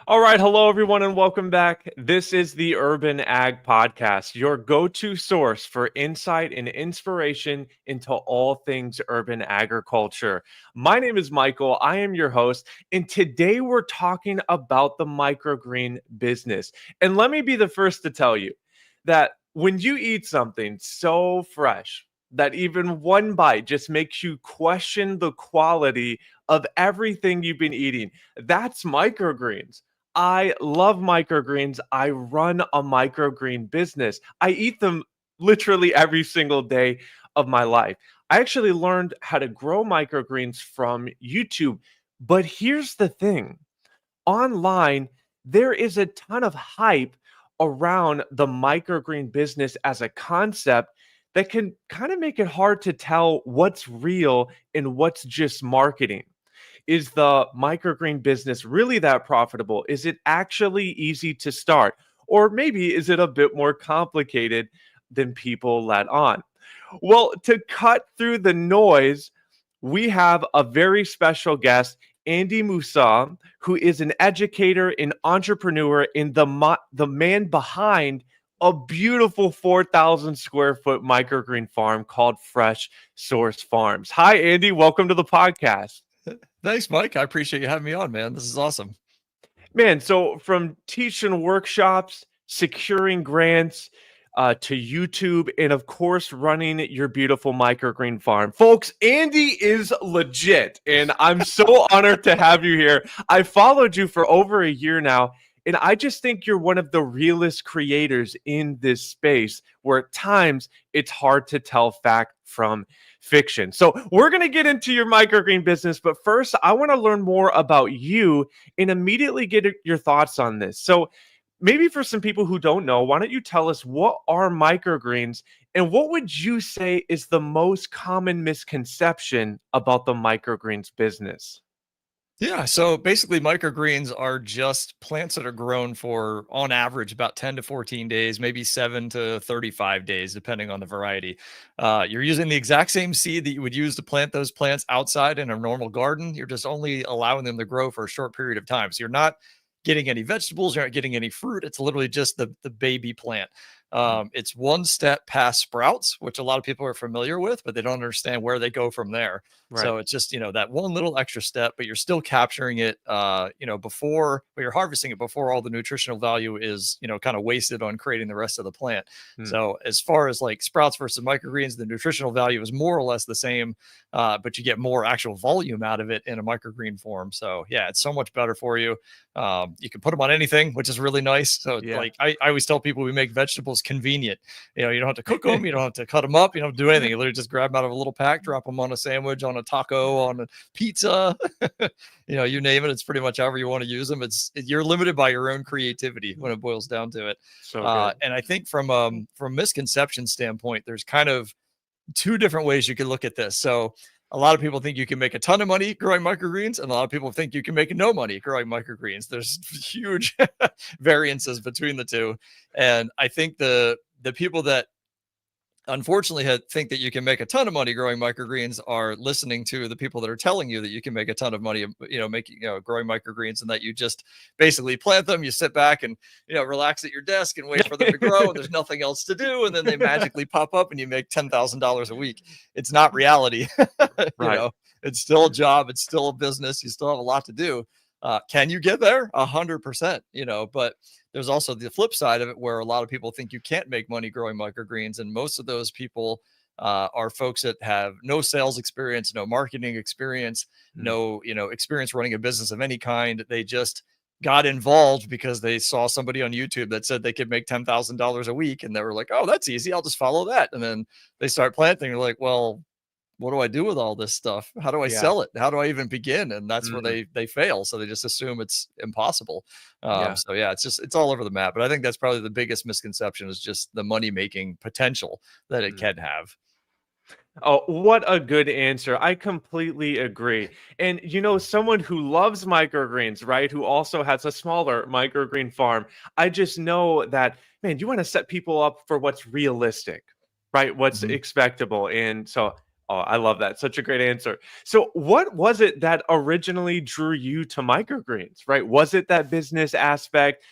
All right, hello everyone, and welcome back. This is the Urban Ag Podcast, your go-to source for insight and inspiration into all things urban agriculture. My name is Michael. I am your host, and today we're talking about the microgreen business. And let me be the first to tell you that when you eat something so fresh that even one bite just makes you question the quality of everything you've been eating, that's microgreens. I love microgreens. I run a microgreen business. I eat them literally every single day of my life. I actually learned how to grow microgreens from YouTube. But here's the thing, online, there is a ton of hype around the microgreen business as a concept that can kind of make it hard to tell what's real and what's just marketing. Is the microgreen business really that profitable? Is it actually easy to start? Or maybe is it a bit more complicated than people let on? Well, to cut through the noise, we have a very special guest, Andy Mussaw, who is an educator and entrepreneur in the man behind a beautiful 4,000 square foot microgreen farm called Fresh Source Farms. Hi, Andy. Welcome to the podcast. Thanks, Mike. I appreciate you having me on, man. This is awesome. Man, so from teaching workshops, securing grants, to YouTube, and of course, running your beautiful microgreen farm. Folks, Andy is legit, and I'm so honored to have you here. I followed you for over a year now, and I just think you're one of the realest creators in this space where at times it's hard to tell fact from fiction. So, we're going to get into your microgreen business, but first, I want to learn more about you and immediately get your thoughts on this. So, maybe for some people who don't know, why don't you tell us what are microgreens and what would you say is the most common misconception about the microgreens business? Yeah, so basically, microgreens are just plants that are grown for, on average, about 10 to 14 days, maybe 7 to 35 days, depending on the variety. You're using the exact same seed that you would use to plant those plants outside in a normal garden. You're just only allowing them to grow for a short period of time. So you're not getting any vegetables, you're not getting any fruit. It's literally just the baby plant. It's one step past sprouts, which a lot of people are familiar with, but they don't understand where they go from there. Right. So it's just, that one little extra step, but you're still capturing it, before, but you're harvesting it before all the nutritional value is, kind of wasted on creating the rest of the plant. Hmm. So as far as like sprouts versus microgreens, the nutritional value is more or less the same, but you get more actual volume out of it in a microgreen form. So yeah, it's so much better for you. You can put them on anything, which is really nice. So Yeah. like I always tell people we make vegetables convenient. You don't have to cook them, you don't have to cut them up, you don't have to do anything. You literally just grab them out of a little pack, drop them on a sandwich, on a taco, on a pizza, you name it. It's pretty much however you want to use them. You're limited by your own creativity when it boils down to it. So good. And I think from misconception standpoint, there's kind of two different ways you can look at this. So a lot of people think you can make a ton of money growing microgreens, and a lot of people think you can make no money growing microgreens. There's huge variances between the two. And I think the people that unfortunately think that you can make a ton of money growing microgreens are listening to the people that are telling you that you can make a ton of money, making, growing microgreens, and that you just basically plant them, you sit back and, relax at your desk and wait for them to grow, and there's nothing else to do. And then they magically pop up and you make $10,000 a week. It's not reality. Right. It's still a job. It's still a business. You still have a lot to do. Can you get there? 100%, but there's also the flip side of it where a lot of people think you can't make money growing microgreens. And most of those people are folks that have no sales experience, no marketing experience, Hmm. no, experience running a business of any kind. They just got involved because they saw somebody on YouTube that said they could make $10,000 a week. And they were like, oh, that's easy. I'll just follow that. And then they start planting. They're like, well, what do I do with all this stuff? How do I Yeah. sell it? How do I even begin? And that's where Mm. they fail. So they just assume it's impossible. Yeah. So yeah, it's all over the map. But I think that's probably the biggest misconception is just the money making potential that it Mm. can have. Oh, what a good answer. I completely agree. And someone who loves microgreens, right? Who also has a smaller microgreen farm. I just know that, man, you want to set people up for what's realistic, right? What's Mhm. expectable. And so Oh, I love that. Such a great answer. So, what was it that originally drew you to microgreens, right? Was it that business aspect?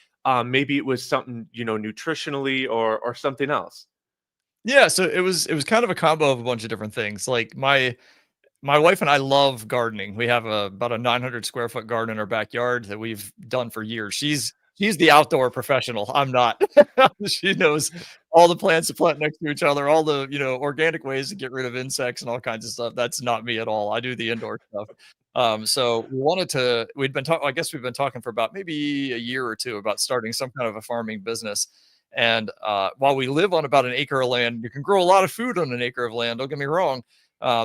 Maybe it was something, nutritionally or something else. Yeah, so it was kind of a combo of a bunch of different things. Like my wife and I love gardening. We have about a 900 square foot garden in our backyard that we've done for years. She's the outdoor professional. I'm not. She knows all the plants to plant next to each other, all the organic ways to get rid of insects and all kinds of stuff. That's not me at all. I do the indoor stuff. So we wanted to. We'd been talking. I guess we've been talking for about maybe a year or two about starting some kind of a farming business. And while we live on about an acre of land, you can grow a lot of food on an acre of land. Don't get me wrong.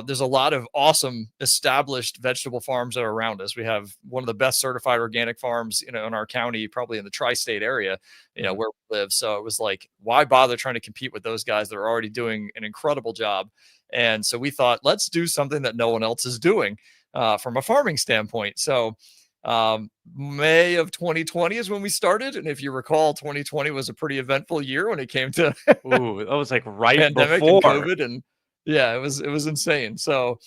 There's a lot of awesome established vegetable farms that are around us. We have one of the best certified organic farms, in our county, probably in the tri-state area, Mhm. where we live. So it was like, why bother trying to compete with those guys that are already doing an incredible job? And so we thought, let's do something that no one else is doing from a farming standpoint. So May of 2020 is when we started. And if you recall, 2020 was a pretty eventful year when it came to Ooh, that was like right pandemic and before. COVID, and yeah, it was insane. So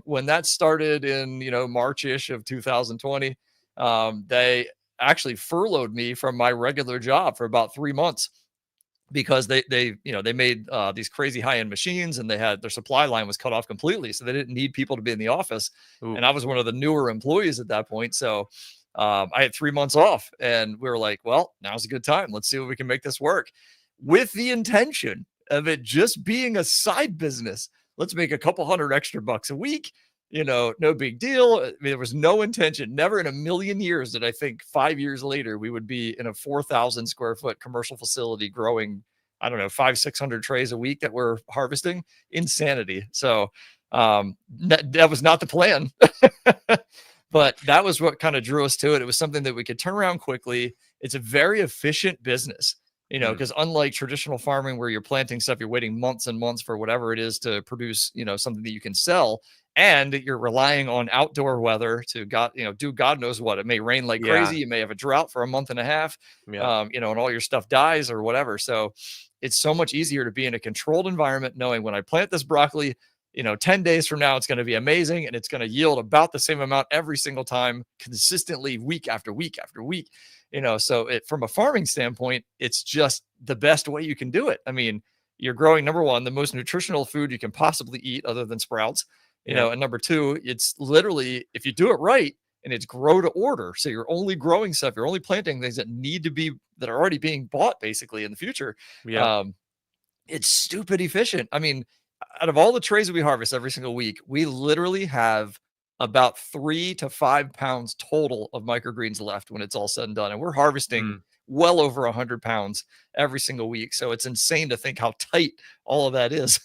when that started in March-ish of 2020, they actually furloughed me from my regular job for about 3 months because they made these crazy high end machines, and they had their supply line was cut off completely, so they didn't need people to be in the office. Ooh, And I was one of the newer employees at that point, so I had 3 months off, and we were like, well, now's a good time. Let's see if we can make this work, with the intention of it just being a side business. Let's make a couple hundred extra bucks a week. No big deal. I mean, there was no intention. Never in a million years did I think 5 years later we would be in a 4,000 square foot commercial facility growing, I don't know, 600 trays a week that we're harvesting. Insanity. So that was not the plan. But that was what kind of drew us to it. It was something that we could turn around quickly. It's a very efficient business, mm, because unlike traditional farming where you're planting stuff, you're waiting months and months for whatever it is to produce, something that you can sell. And you're relying on outdoor weather to do God knows what. It may rain like crazy. yeah, You may have a drought for a month and a half, yeah, and all your stuff dies or whatever. So it's so much easier to be in a controlled environment, knowing when I plant this broccoli, 10 days from now, it's going to be amazing, and it's going to yield about the same amount every single time, consistently, week after week after week. So from a farming standpoint, it's just the best way you can do it. I mean, you're growing, number one, the most nutritional food you can possibly eat other than sprouts, yeah, and number two, it's literally, if you do it right, and it's grow to order. So you're only growing stuff, you're only planting things that are already being bought basically in the future. yeah. Um, it's stupid efficient. I mean, out of all the trays that we harvest every single week, we literally have about 3 to 5 pounds total of microgreens left when it's all said and done. And we're harvesting Mm, well over 100 pounds every single week. So it's insane to think how tight all of that is,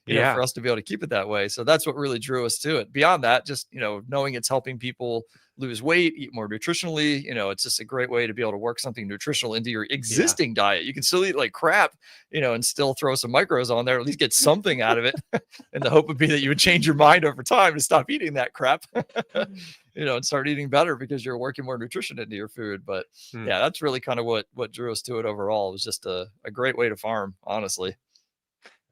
yeah. for us to be able to keep it that way. So that's what really drew us to it. Beyond that, just, knowing it's helping people lose weight, eat more nutritionally, it's just a great way to be able to work something nutritional into your Yeah. existing diet. You can still eat like crap, and still throw some micros on there, at least get something out of it. And the hope would be that you would change your mind over time to stop eating that crap, and start eating better because you're working more nutrition into your food. But Mm. yeah, that's really kind of what drew us to it overall. It was just a great way to farm, honestly.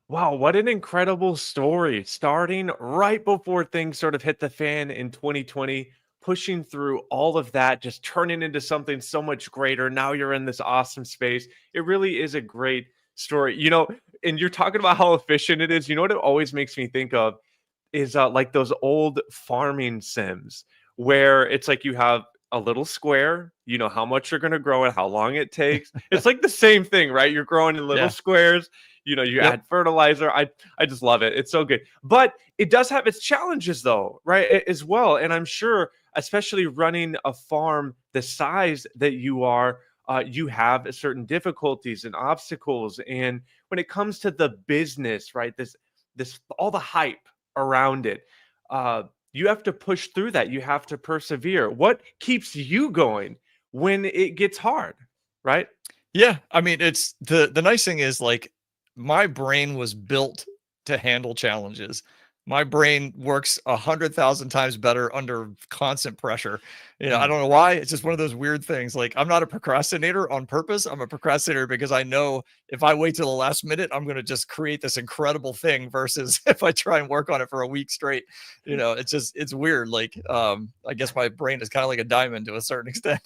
Wow, what an incredible story. Starting right before things sort of hit the fan in 2020, pushing through all of that, just turning into something so much greater. Now you're in this awesome space. It really is a great story. And you're talking about how efficient it is. You know what it always makes me think of is like those old farming sims where it's like you have a little square, you know how much you're going to grow and how long it takes. It's like the same thing, right? You're growing in little Yeah. squares, you Yep. add fertilizer. I just love it. It's so good. But it does have its challenges though, right? As well. And I'm sure, especially running a farm the size that you are, you have certain difficulties and obstacles. And when it comes to the business, right? This all the hype around it. You have to push through that. You have to persevere. What keeps you going when it gets hard, right? Yeah, I mean, it's the nice thing is, like, my brain was built to handle challenges. My brain works 100,000 times better under constant pressure. I Mm, don't know why. It's just one of those weird things. Like, I'm not a procrastinator on purpose. I'm a procrastinator because I know if I wait till the last minute, I'm going to just create this incredible thing versus if I try and work on it for a week straight. It's weird. Like, I guess my brain is kind of like a diamond to a certain extent.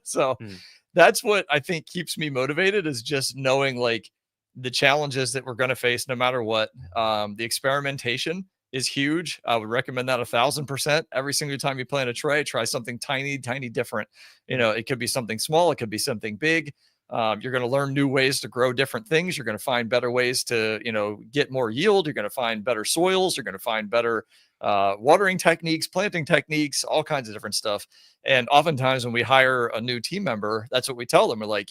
So mm, that's what I think keeps me motivated, is just knowing like the challenges that we're going to face no matter what. The experimentation is huge. I would recommend that 1,000%. Every single time you plant a tray, try something tiny, tiny different. mm, It could be something small, it could be something big. You're going to learn new ways to grow different things. You're going to find better ways to, get more yield. You're going to find better soils. You're going to find better watering techniques, planting techniques, all kinds of different stuff. And oftentimes when we hire a new team member, that's what we tell them. We're like,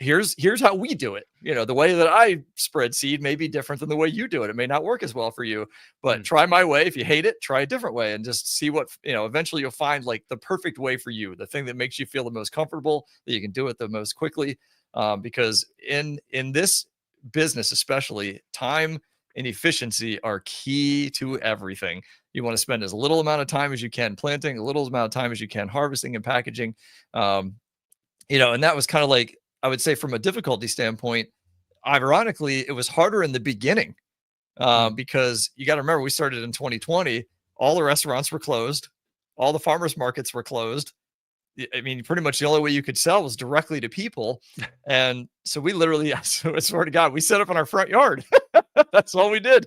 here's how we do it. The way that I spread seed may be different than the way you do it. It may not work as well for you, but mm, try my way. If you hate it, try a different way and just see what, eventually you'll find like the perfect way for you, the thing that makes you feel the most comfortable, that you can do it the most quickly. Because in this business, especially, time and efficiency are key to everything. You want to spend as little amount of time as you can planting, a little amount of time as you can harvesting and packaging. Um, and that was kind of like, I would say, from a difficulty standpoint, ironically, it was harder in the beginning, mm. because you got to remember, we started in 2020. All the restaurants were closed. All the farmers markets were closed. I mean, pretty much the only way you could sell was directly to people. And so we literally, I swear to God, we set up in our front yard. That's all we did.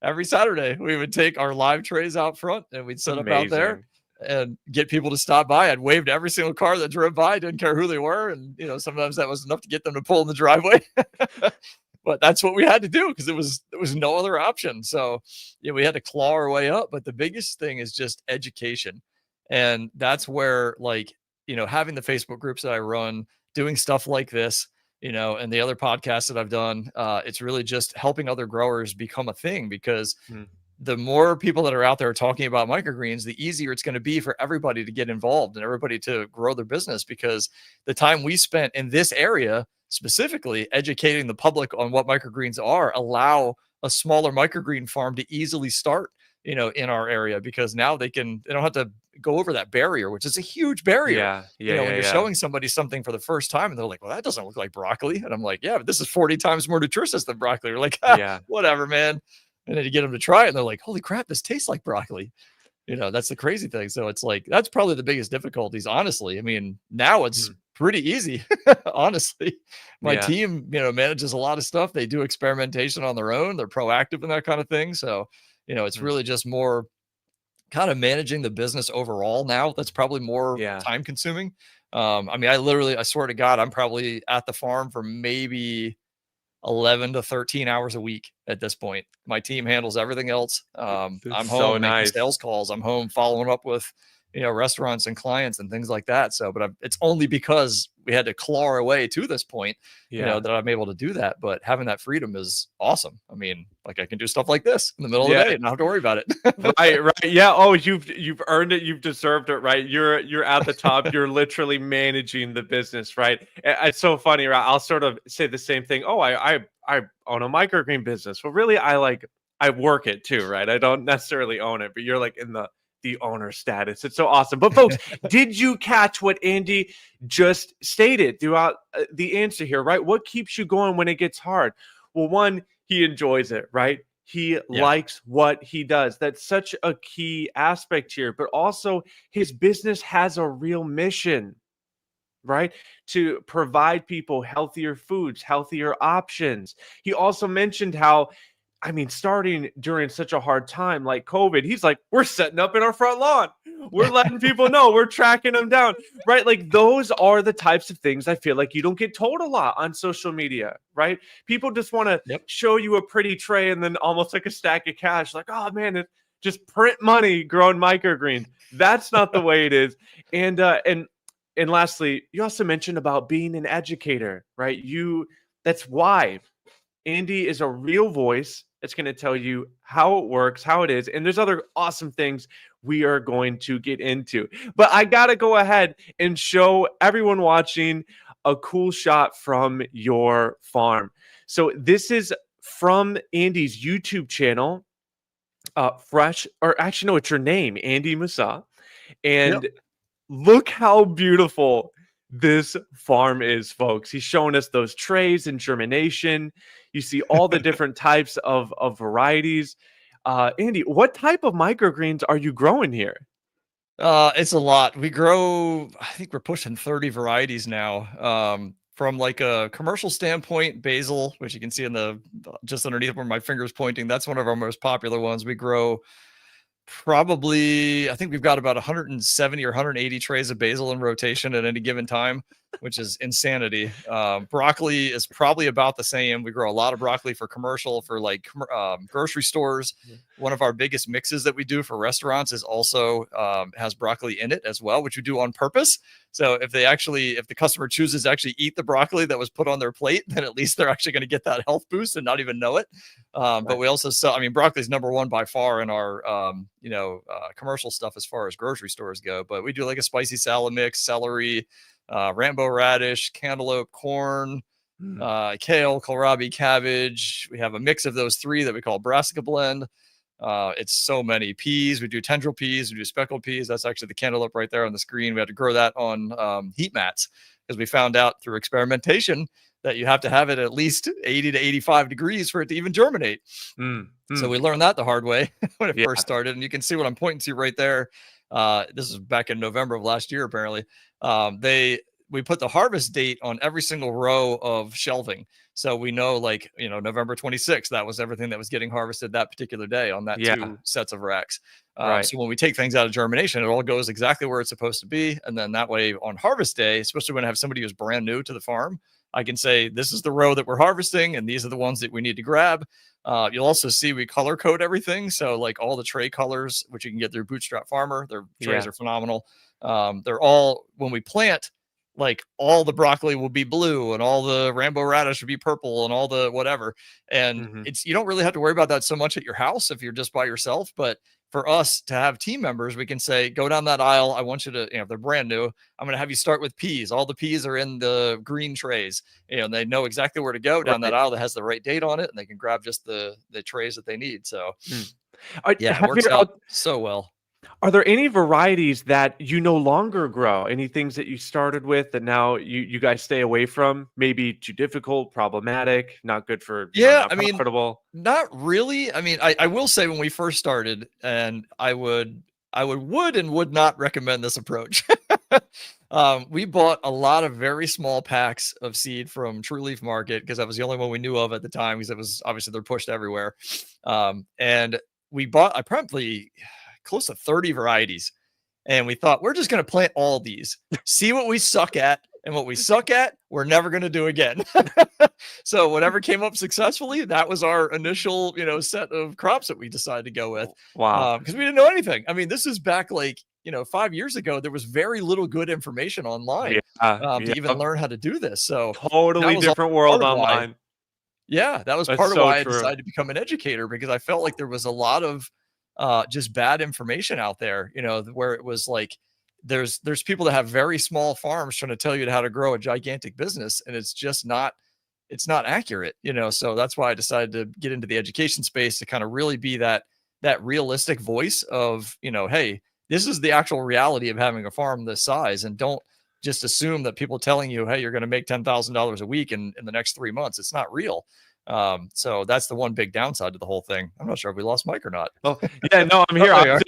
Every Saturday, we would take our live trays out front and we'd set up out there Amazing. and get people to stop by. I'd waved every single car that drove by, didn't care who they were. And, sometimes that was enough to get them to pull in the driveway. But that's what we had to do because there was no other option. So yeah, we had to claw our way up. But the biggest thing is just education. And that's where, like, having the Facebook groups that I run, doing stuff like this, and the other podcasts that I've done, it's really just helping other growers become a thing, because Mm, the more people that are out there talking about microgreens, the easier it's going to be for everybody to get involved and everybody to grow their business. Because the time we spent in this area, specifically educating the public on what microgreens are, allow a smaller microgreen farm to easily start, in our area, because now they don't have to go over that barrier, which is a huge barrier. yeah, yeah, When yeah, you're yeah, showing somebody something for the first time and they're like, well, that doesn't look like broccoli. And I'm like, yeah, but this is 40 times more nutritious than broccoli. You're like, yeah. whatever, man. And then you get them to try it and they're like, holy crap, this tastes like broccoli. That's the crazy thing. So it's like, that's probably the biggest difficulties, honestly. I mean, now it's Mm, pretty easy, honestly. My yeah. team, manages a lot of stuff. They do experimentation on their own. They're proactive in that kind of thing. So, it's Mm, really just more kind of managing the business overall now. That's probably more yeah. time consuming. I mean, I swear to God, I'm probably at the farm for maybe 11 to 13 hours a week at this point. My team handles everything else. That's I'm so home making nice. sales calls. I'm home following up with, restaurants and clients and things like that. So, but it's only because we had to claw our way to this point, Yeah. that I'm able to do that. But having that freedom is awesome. I mean, like, I can do stuff like this in the middle of the Yeah. day and not have to worry about it. Right, right. Yeah. Oh, you've earned it. You've deserved it, right? You're at the top. You're literally managing the business, right? It's so funny, right? I'll sort of say the same thing. Oh, I own a microgreen business. Well, really, I work it too, right? I don't necessarily own it, but you're like in the owner status. It's so awesome. But folks, did you catch what Andy just stated throughout the answer here, right? What keeps you going when it gets hard? Well, one, he enjoys it, right? He Yeah. likes what he does. That's such a key aspect here. But also, his business has a real mission, right? To provide people healthier foods, healthier options. He also mentioned how, I mean, starting during such a hard time like COVID, he's like, we're setting up in our front lawn. We're letting people know, we're tracking them down, right? Like, those are the types of things I feel like you don't get told a lot on social media, right? People just want to Yep. show you a pretty tray and then almost like a stack of cash, like, oh man, it just print money growing microgreens. That's not the way it is. And lastly, you also mentioned about being an educator, right? That's why Andy is a real voice that's going to tell you how it works, how it is. And there's other awesome things we are going to get into. But I got to go ahead and show everyone watching a cool shot from your farm. So this is from Andy's YouTube channel. Fresh, or actually, no, it's your name, Andy Mussaw. Yep. And look how beautiful this farm is, folks. He's showing us those trays and germination. You see all the different types of varieties. Andy, what type of microgreens are you growing here? It's a lot. We grow, I think we're pushing 30 varieties now. From like a commercial standpoint, basil, which you can see in the just underneath where my finger's pointing, that's one of our most popular ones. We grow probably, I think we've got about 170 or 180 trays of basil in rotation at any given time, which is insanity. Broccoli is probably about the same. We grow a lot of broccoli for commercial, for like grocery stores. One of our biggest mixes that we do for restaurants is also has broccoli in it as well, which we do on purpose. So if the customer chooses to actually eat the broccoli that was put on their plate, then at least they're actually going to get that health boost and not even know it. But we also sell, I mean, broccoli is number one by far in our, commercial stuff as far as grocery stores go. But we do like a spicy salad mix, celery, Rambo radish, cantaloupe, corn, kale, kohlrabi, cabbage. We have a mix of those three that we call brassica blend. It's so many peas. We do tendril peas. We do speckled peas. That's actually the cantaloupe right there on the screen. We had to grow that on heat mats because we found out through experimentation that you have to have it at least 80 to 85 degrees for it to even germinate. So we learned that the hard way when it first started. And you can see what I'm pointing to right there. This is back in November of last year, apparently. We put the harvest date on every single row of shelving. So we know, like, November 26th, that was everything that was getting harvested that particular day on that 2 sets of racks. So when we take things out of germination, it all goes exactly where it's supposed to be. And then that way on harvest day, especially when I have somebody who's brand new to the farm, I can say, this is the row that we're harvesting, and these are the ones that we need to grab. You'll also see we color code everything. So like all the tray colors, which you can get through Bootstrap Farmer, their trays are phenomenal. They're all, when we plant, like all the broccoli will be blue and all the Rambo radish will be purple and all the whatever. And you don't really have to worry about that so much at your house if you're just by yourself. But for us to have team members, we can say, go down that aisle. I want you to, if they're brand new, I'm going to have you start with peas. All the peas are in the green trays. And they know exactly where to go down that aisle that has the right date on it, and they can grab just the trays that they need. So it works out so well. Are there any varieties that you no longer grow? Any things that you started with that now you guys stay away from? Maybe too difficult, problematic, not good for, not profitable? Not really. I mean, I will say when we first started, and I would and would not recommend this approach. We bought a lot of very small packs of seed from True Leaf Market because that was the only one we knew of at the time, because it was obviously they're pushed everywhere. And I probably close to 30 varieties. And we thought, we're just going to plant all these, see what we suck at. And what we suck at, we're never going to do again. So whatever came up successfully, that was our initial, set of crops that we decided to go with. Wow. Because we didn't know anything. I mean, this is back 5 years ago. There was very little good information online to even learn how to do this. So totally different world online. That was part of why I decided to become an educator, because I felt like there was a lot of just bad information out there, where it was like, there's people that have very small farms trying to tell you how to grow a gigantic business, and it's just not, it's not accurate, so that's why I decided to get into the education space, to kind of really be that realistic voice of, hey, this is the actual reality of having a farm this size, and don't just assume that people telling you, hey, you're going to make $10,000 a week in the next 3 months. It's not real. So that's the one big downside to the whole thing. I'm not sure if we lost Mike or not. Oh, yeah, no, I'm here. I'm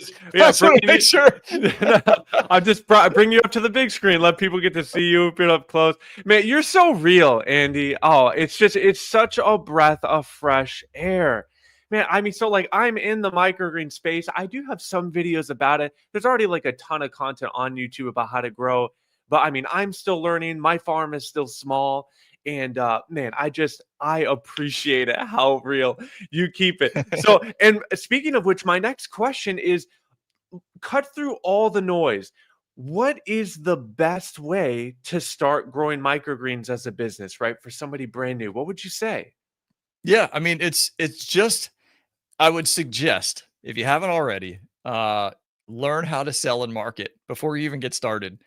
just bring you up to the big screen. Let people get to see you up close. Man, you're so real, Andy. Oh, it's such a breath of fresh air. Man, I mean, so like I'm in the microgreen space. I do have some videos about it. There's already like a ton of content on YouTube about how to grow. But I mean, I'm still learning. My farm is still small. And man, I appreciate it, how real you keep it. So, and speaking of which, my next question is, cut through all the noise. What is the best way to start growing microgreens as a business, right? For somebody brand new, what would you say? Yeah, I mean, it's just, I would suggest, if you haven't already, learn how to sell and market before you even get started.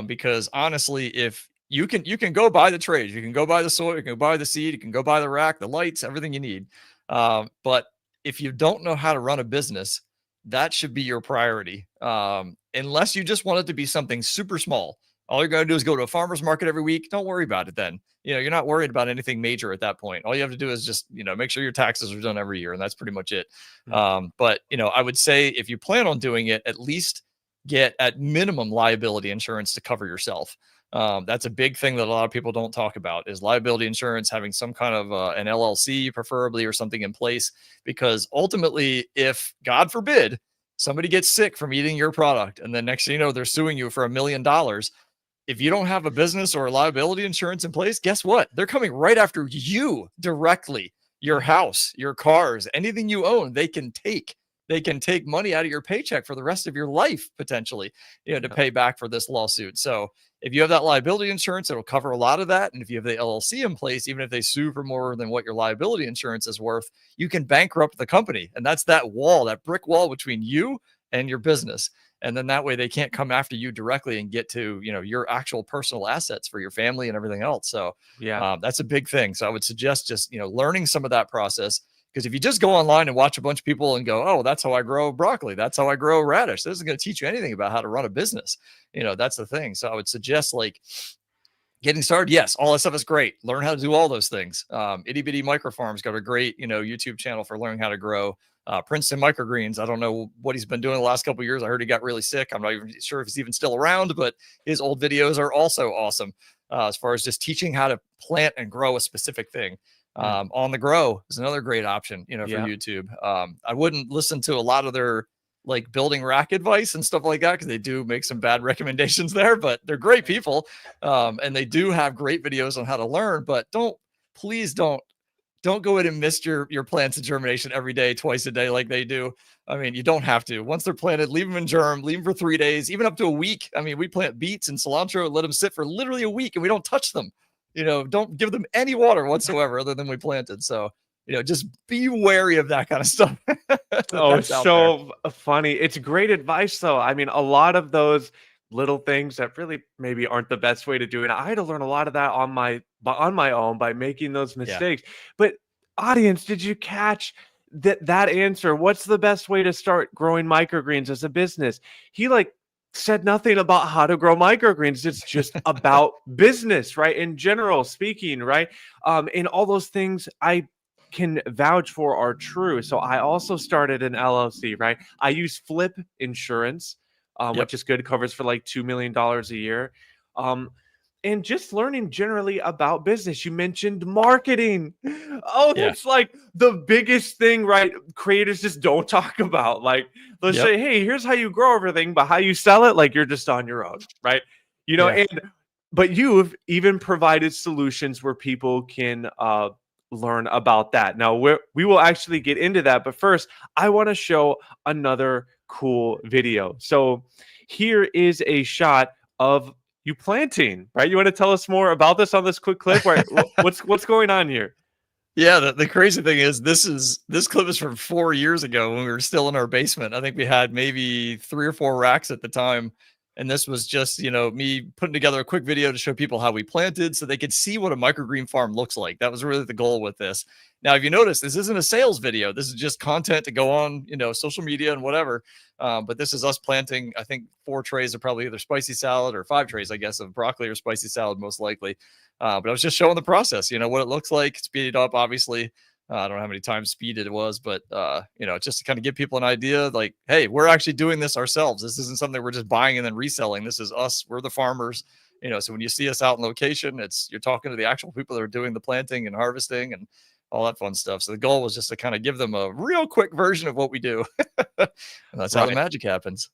Because honestly, if you can go buy the trays, you can go buy the soil, you can go buy the seed, you can go buy the rack, the lights, everything you need. But if you don't know how to run a business, that should be your priority. Unless you just want it to be something super small. All you're going to do is go to a farmer's market every week. Don't worry about it then. You're not worried about anything major at that point. All you have to do is just, make sure your taxes are done every year. And that's pretty much it. But, I would say if you plan on doing it, at least get at minimum liability insurance to cover yourself. That's a big thing that a lot of people don't talk about is liability insurance, having some kind of an LLC preferably or something in place, because ultimately, if God forbid somebody gets sick from eating your product and then next thing you know, they're suing you for $1 million. If you don't have a business or a liability insurance in place, guess what? They're coming right after you directly. Your house, your cars, anything you own, they can take money out of your paycheck for the rest of your life, potentially, to pay back for this lawsuit. So if you have that liability insurance, it'll cover a lot of that. And if you have the LLC in place, even if they sue for more than what your liability insurance is worth, you can bankrupt the company. And that's that wall, that brick wall between you and your business. And then that way they can't come after you directly and get to, your actual personal assets for your family and everything else. So that's a big thing. So I would suggest just, learning some of that process. Because if you just go online and watch a bunch of people and go, oh, that's how I grow broccoli, that's how I grow radish, this isn't going to teach you anything about how to run a business. That's the thing. So I would suggest getting started. Yes, all that stuff is great. Learn how to do all those things. Itty Bitty Micro Farm's got a great, YouTube channel for learning how to grow. Princeton Microgreens. I don't know what he's been doing the last couple of years. I heard he got really sick. I'm not even sure if he's even still around, but his old videos are also awesome as far as just teaching how to plant and grow a specific thing. On the Grow is another great option, for YouTube. I wouldn't listen to a lot of their building rack advice and stuff like that, because they do make some bad recommendations there, but they're great people. And they do have great videos on how to learn, but please don't go in and miss your plants in germination every day, twice a day like they do. I mean, you don't have to. Once they're planted, leave them in germ, leave them for 3 days, even up to a week. I mean, we plant beets and cilantro and let them sit for literally a week and we don't touch them. Don't give them any water whatsoever other than we planted. So, just be wary of that kind of stuff. Oh, so funny. It's great advice, though. I mean, a lot of those little things that really maybe aren't the best way to do it. I had to learn a lot of that on my own by making those mistakes. But audience, did you catch that answer? What's the best way to start growing microgreens as a business? He said nothing about how to grow microgreens. It's just about business, right? In general speaking, right? And all those things I can vouch for are true. So I also started an LLC, right? I use Flip Insurance, which is good. It covers for $2 million a year. And just learning generally about business. You mentioned marketing. Oh, that's the biggest thing, right? Creators just don't talk about. They'll say, hey, here's how you grow everything, but how you sell it, you're just on your own, right? But you've even provided solutions where people can learn about that. Now, we will actually get into that. But first, I want to show another cool video. So here is a shot of you planting, right? You want to tell us more about this on this quick clip? Right? What's going on here? Yeah, the crazy thing is this clip is from 4 years ago when we were still in our basement. I think we had maybe 3 or 4 racks at the time. And this was just, me putting together a quick video to show people how we planted so they could see what a microgreen farm looks like. That was really the goal with this. Now, if you notice, this isn't a sales video. This is just content to go on, social media and whatever. But this is us planting, I think 4 trays of probably either spicy salad or 5 trays, I guess, of broccoli or spicy salad, most likely. But I was just showing the process, what it looks like, speed it up, obviously. I don't know how many times speed it was, but, just to kind of give people an idea, hey, we're actually doing this ourselves. This isn't something we're just buying and then reselling. This is us. We're the farmers, so when you see us out in location, you're talking to the actual people that are doing the planting and harvesting and all that fun stuff. So the goal was just to kind of give them a real quick version of what we do. And that's how the magic happens.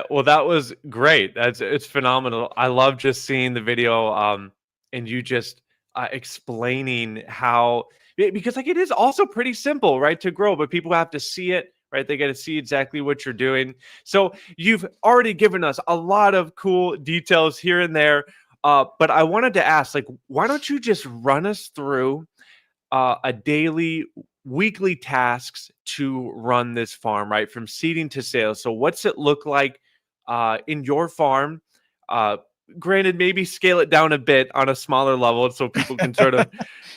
Well, that was great. It's phenomenal. I love just seeing the video and you just explaining how, because it is also pretty simple, right, to grow, but people have to see it, right? They got to see exactly what you're doing. So you've already given us a lot of cool details here and there, but I wanted to ask, why don't you just run us through a daily, weekly tasks to run this farm, right, from seeding to sales? So what's it look like in your farm? granted, maybe scale it down a bit on a smaller level so people can sort of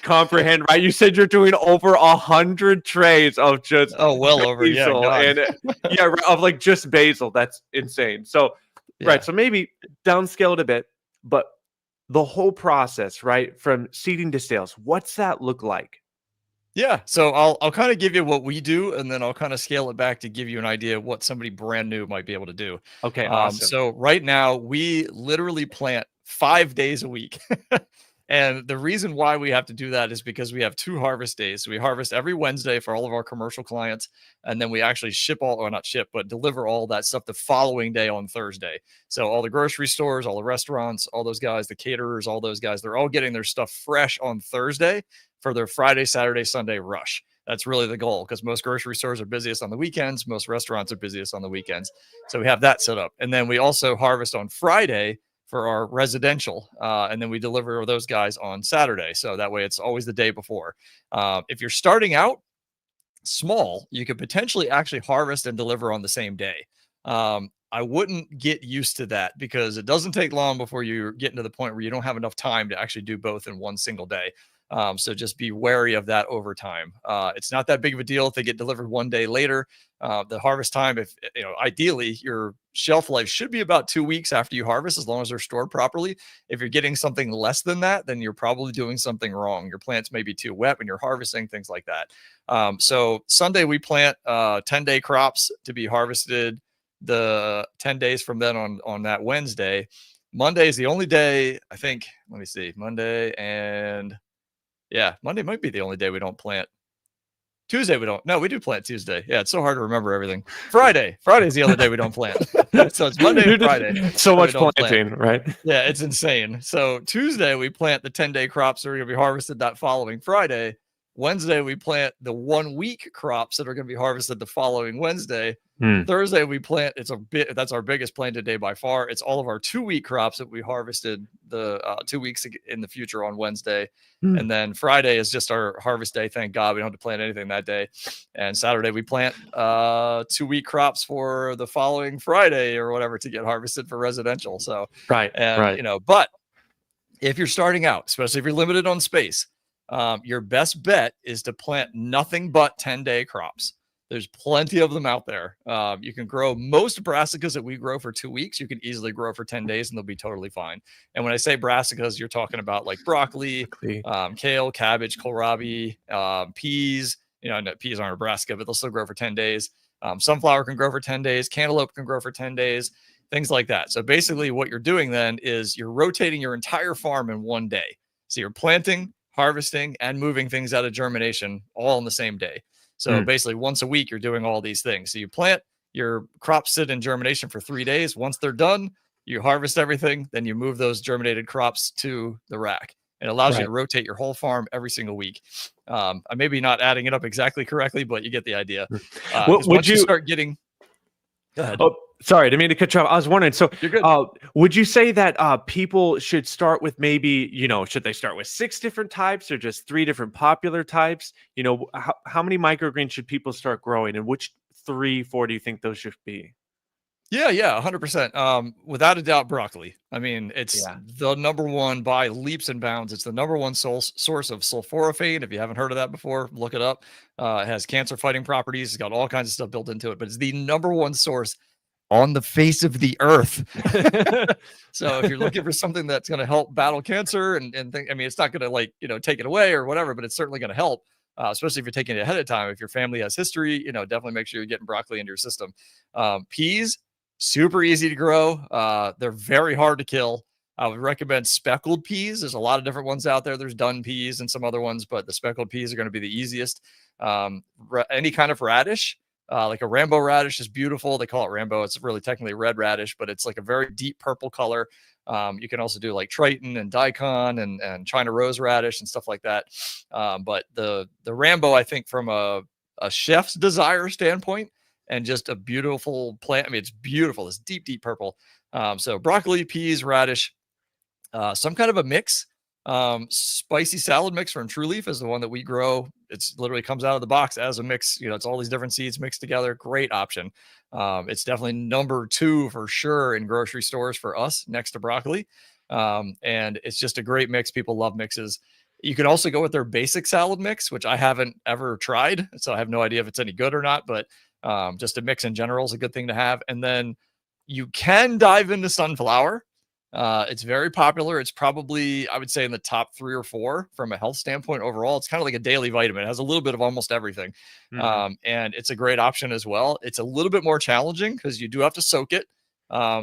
comprehend, right? You said you're doing over 100 trays of just Oh, well over. Yeah. basil God. and yeah, right, of like just basil. That's insane. So, Yeah. right. So maybe downscale it a bit, but the whole process, right? From seeding to sales, what's that look like? Yeah. So I'll kind of give you what we do, and then I'll kind of scale it back to give you an idea of what somebody brand new might be able to do. Okay, awesome. So right now we literally plant 5 days a week. And the reason why we have to do that is because we have 2 harvest days. So we harvest every Wednesday for all of our commercial clients. And then we actually ship all, or not ship, but deliver all that stuff the following day on Thursday. So all the grocery stores, all the restaurants, all those guys, the caterers, all those guys, they're all getting their stuff fresh on Thursday for their Friday, Saturday, Sunday rush. That's really the goal, because most grocery stores are busiest on the weekends. Most restaurants are busiest on the weekends. So we have that set up. And then we also harvest on Friday for our residential, and then we deliver those guys on Saturday. So that way it's always the day before. If you're starting out small, you could potentially actually harvest and deliver on the same day. I wouldn't get used to that, because it doesn't take long before you're getting to the point where you don't have enough time to actually do both in one single day. So just be wary of that over time. It's not that big of a deal if they get delivered one day later. The harvest time, if ideally your shelf life should be about 2 weeks after you harvest, as long as they're stored properly. If you're getting something less than that, then you're probably doing something wrong. Your plants may be too wet when you're harvesting, things like that. So Sunday we plant 10-day crops to be harvested the 10 days from then on that Wednesday. Monday is the only day, I think. Let me see. Monday might be the only day we don't plant. Tuesday we don't. No, we do plant Tuesday. Yeah, it's so hard to remember everything. Friday is the only day we don't plant. So it's Monday and Friday. So much planting, right? Yeah, it's insane. So Tuesday we plant the 10-day crops that are going to be harvested that following Friday. Wednesday we plant the 1 week crops that are going to be harvested the following Wednesday. Thursday we plant, that's our biggest planted day by far. It's all of our 2 week crops that we harvested the 2 weeks in the future on Wednesday. And then Friday is just our harvest day. Thank God we don't have to plant anything that day. And Saturday we plant 2 week crops for the following Friday or whatever to get harvested for residential. So right. But if you're starting out, especially if you're limited on space, your best bet is to plant nothing but 10-day crops. There's plenty of them out there. You can grow most brassicas that we grow for 2 weeks. You can easily grow for 10 days and they'll be totally fine. And when I say brassicas, you're talking about like broccoli, kale, cabbage, kohlrabi, peas. Peas aren't a brassica, but they'll still grow for 10 days. Sunflower can grow for 10 days. Cantaloupe can grow for 10 days. Things like that. So basically what you're doing then is you're rotating your entire farm in one day. So you're planting, harvesting, and moving things out of germination all in the same day. So basically once a week, you're doing all these things. So you plant, your crops sit in germination for 3 days. Once they're done, you harvest everything. Then you move those germinated crops to the rack. It allows you to rotate your whole farm every single week. I may be not adding it up exactly correctly, but you get the idea. Once you start getting... Go ahead. Oh, sorry, I didn't mean to cut you off. I was wondering, so would you say that people should start with maybe, should they start with 6 different types or just 3 different popular types? How many microgreens should people start growing, and which 3, 4 do you think those should be? Yeah, 100%. Without a doubt, broccoli. I mean, it's the number one by leaps and bounds. It's the number one source of sulforaphane. If you haven't heard of that before, look it up. It has cancer fighting properties. It's got all kinds of stuff built into it, but it's the number one source on the face of the earth. So if you're looking for something that's going to help battle cancer and it's not going to take it away or whatever, but it's certainly going to help. Especially if you're taking it ahead of time. If your family has history, definitely make sure you're getting broccoli into your system. Peas, super easy to grow. They're very hard to kill. I would recommend speckled peas. There's a lot of different ones out there. There's dun peas and some other ones, but the speckled peas are going to be the easiest. Any kind of radish, like a rainbow radish is beautiful. They call it rainbow. It's really technically red radish, but it's like a very deep purple color. You can also do like Triton and daikon and China rose radish and stuff like that. But the rainbow, I think from a chef's desire standpoint, and just a beautiful plant. I mean, it's beautiful. It's deep, deep purple. So broccoli, peas, radish, some kind of a mix. Spicy salad mix from True Leaf is the one that we grow. It's literally comes out of the box as a mix. You know, it's all these different seeds mixed together. Great option. It's definitely number 2 for sure in grocery stores for us, next to broccoli. And it's just a great mix. People love mixes. You can also go with their basic salad mix, which I haven't ever tried, so I have no idea if it's any good or not, but just a mix in general is a good thing to have. And then you can dive into sunflower. It's very popular. It's probably, I would say, in the top 3 or 4 from a health standpoint overall. It's kind of like a daily vitamin. It has a little bit of almost everything. And it's a great option as well. It's a little bit more challenging because you do have to soak it.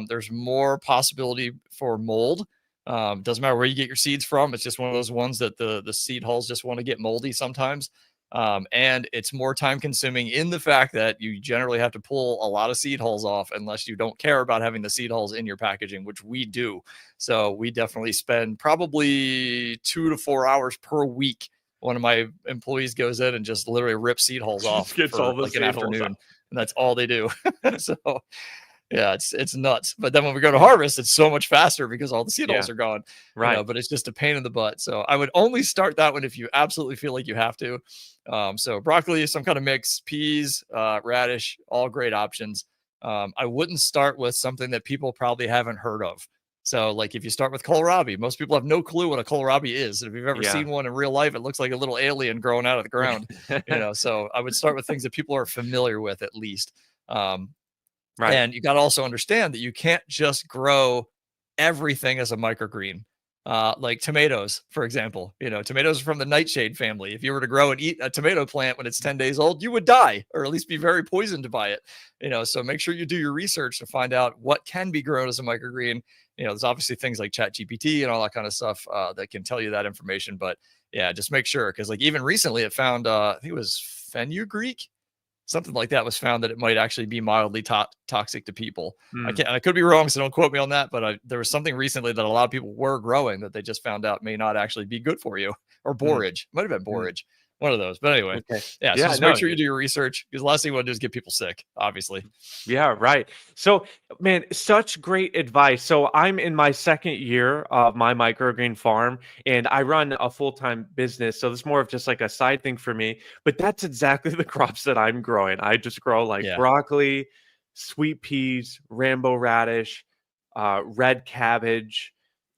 There's more possibility for mold. Doesn't matter where you get your seeds from. It's just one of those ones that the seed hulls just want to get moldy sometimes. And it's more time consuming in the fact that you generally have to pull a lot of seed hulls off unless you don't care about having the seed hulls in your packaging, which we do. So we definitely spend probably 2 to 4 hours per week. One of my employees goes in and just literally rips seed hulls off Gets for all the like an seed hulls afternoon. out. And that's all they do. So yeah, it's nuts. But then when we go to harvest, it's so much faster because all the seed hulls are gone. Right. You know, but it's just a pain in the butt. So I would only start that one if you absolutely feel like you have to. So broccoli, some kind of mix, peas, radish, all great options. I wouldn't start with something that people probably haven't heard of. So like if you start with kohlrabi, most people have no clue what a kohlrabi is. And if you've ever seen one in real life, it looks like a little alien growing out of the ground. You know, so I would start with things that people are familiar with at least. Right. And you got to also understand that you can't just grow everything as a microgreen. Like tomatoes, for example, you know, tomatoes are from the nightshade family. If you were to grow and eat a tomato plant when it's 10 days old, you would die or at least be very poisoned by it. You know, so make sure you do your research to find out what can be grown as a microgreen. You know, there's obviously things like ChatGPT and all that kind of stuff that can tell you that information. But yeah, just make sure, because like even recently it found, I think it was fenugreek, something like that was found that it might actually be mildly toxic to people. I could be wrong, so don't quote me on that, but there was something recently that a lot of people were growing that they just found out may not actually be good for you. Or borage. Might have been borage. One of those. But anyway, yeah, so just make sure you do your research, because the last thing you want to do is get people sick, obviously. Yeah, right. So, man, such great advice. So, I'm in my 2nd year of my microgreen farm, and I run a full-time business. So, this is more of just like a side thing for me. But that's exactly the crops that I'm growing. I just grow like broccoli, sweet peas, rainbow radish, red cabbage.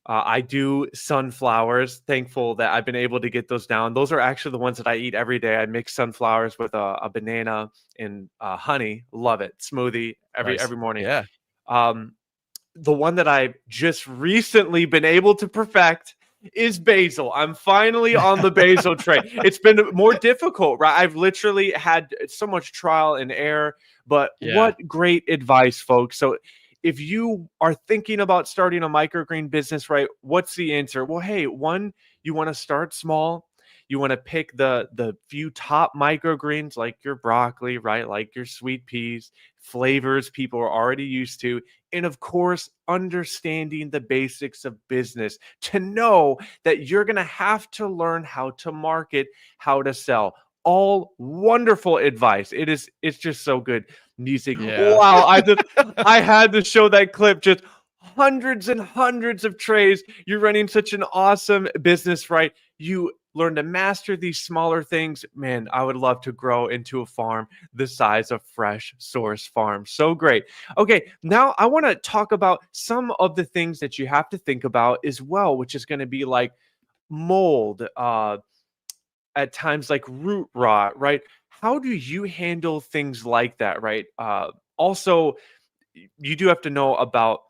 I do sunflowers. Thankful that I've been able to get those down. Those are actually the ones that I eat every day. I mix sunflowers with a banana and honey. Love it. Smoothie every morning. Yeah. The one that I've just recently been able to perfect is basil. I'm finally on the basil train. It's been more difficult, right? I've literally had so much trial and error, but what great advice, folks. So if you are thinking about starting a microgreen business, right, what's the answer? Well, hey, one, you want to start small. You want to pick the few top microgreens like your broccoli, right, like your sweet peas, flavors people are already used to. And of course, understanding the basics of business to know that you're going to have to learn how to market, how to sell. All wonderful advice. It's just so good. Music. Wow, I had to show that clip. Just hundreds and hundreds of trays. You're running such an awesome business, right? You learn to master these smaller things. Man, I would love to grow into a farm the size of Fresh Source Farm. So great. Okay, now I want to talk about some of the things that you have to think about as well, which is going to be like mold, at times like root rot, right? How do you handle things like that, right? Also, you do have to know about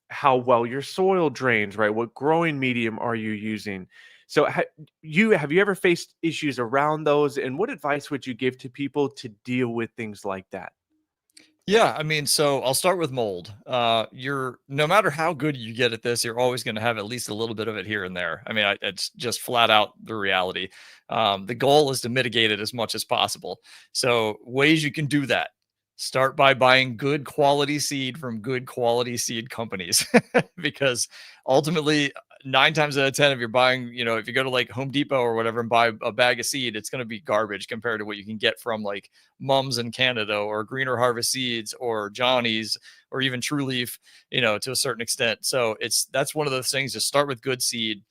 how well your soil drains, right? What growing medium are you using? So, have you ever faced issues around those? And what advice would you give to people to deal with things like that? Yeah, I mean, so I'll start with mold. You're no matter how good you get at this, you're always going to have at least a little bit of it here and there. I mean, it's just flat out the reality. The goal is to mitigate it as much as possible. So ways you can do that: start by buying good quality seed from good quality seed companies, because ultimately 9 times out of 10, if you're buying, you know, if you go to like Home Depot or whatever and buy a bag of seed, it's going to be garbage compared to what you can get from like Mums in Canada or Greener Harvest Seeds or Johnny's or even True Leaf, you know, to a certain extent. So that's one of those things. Just start with good seed.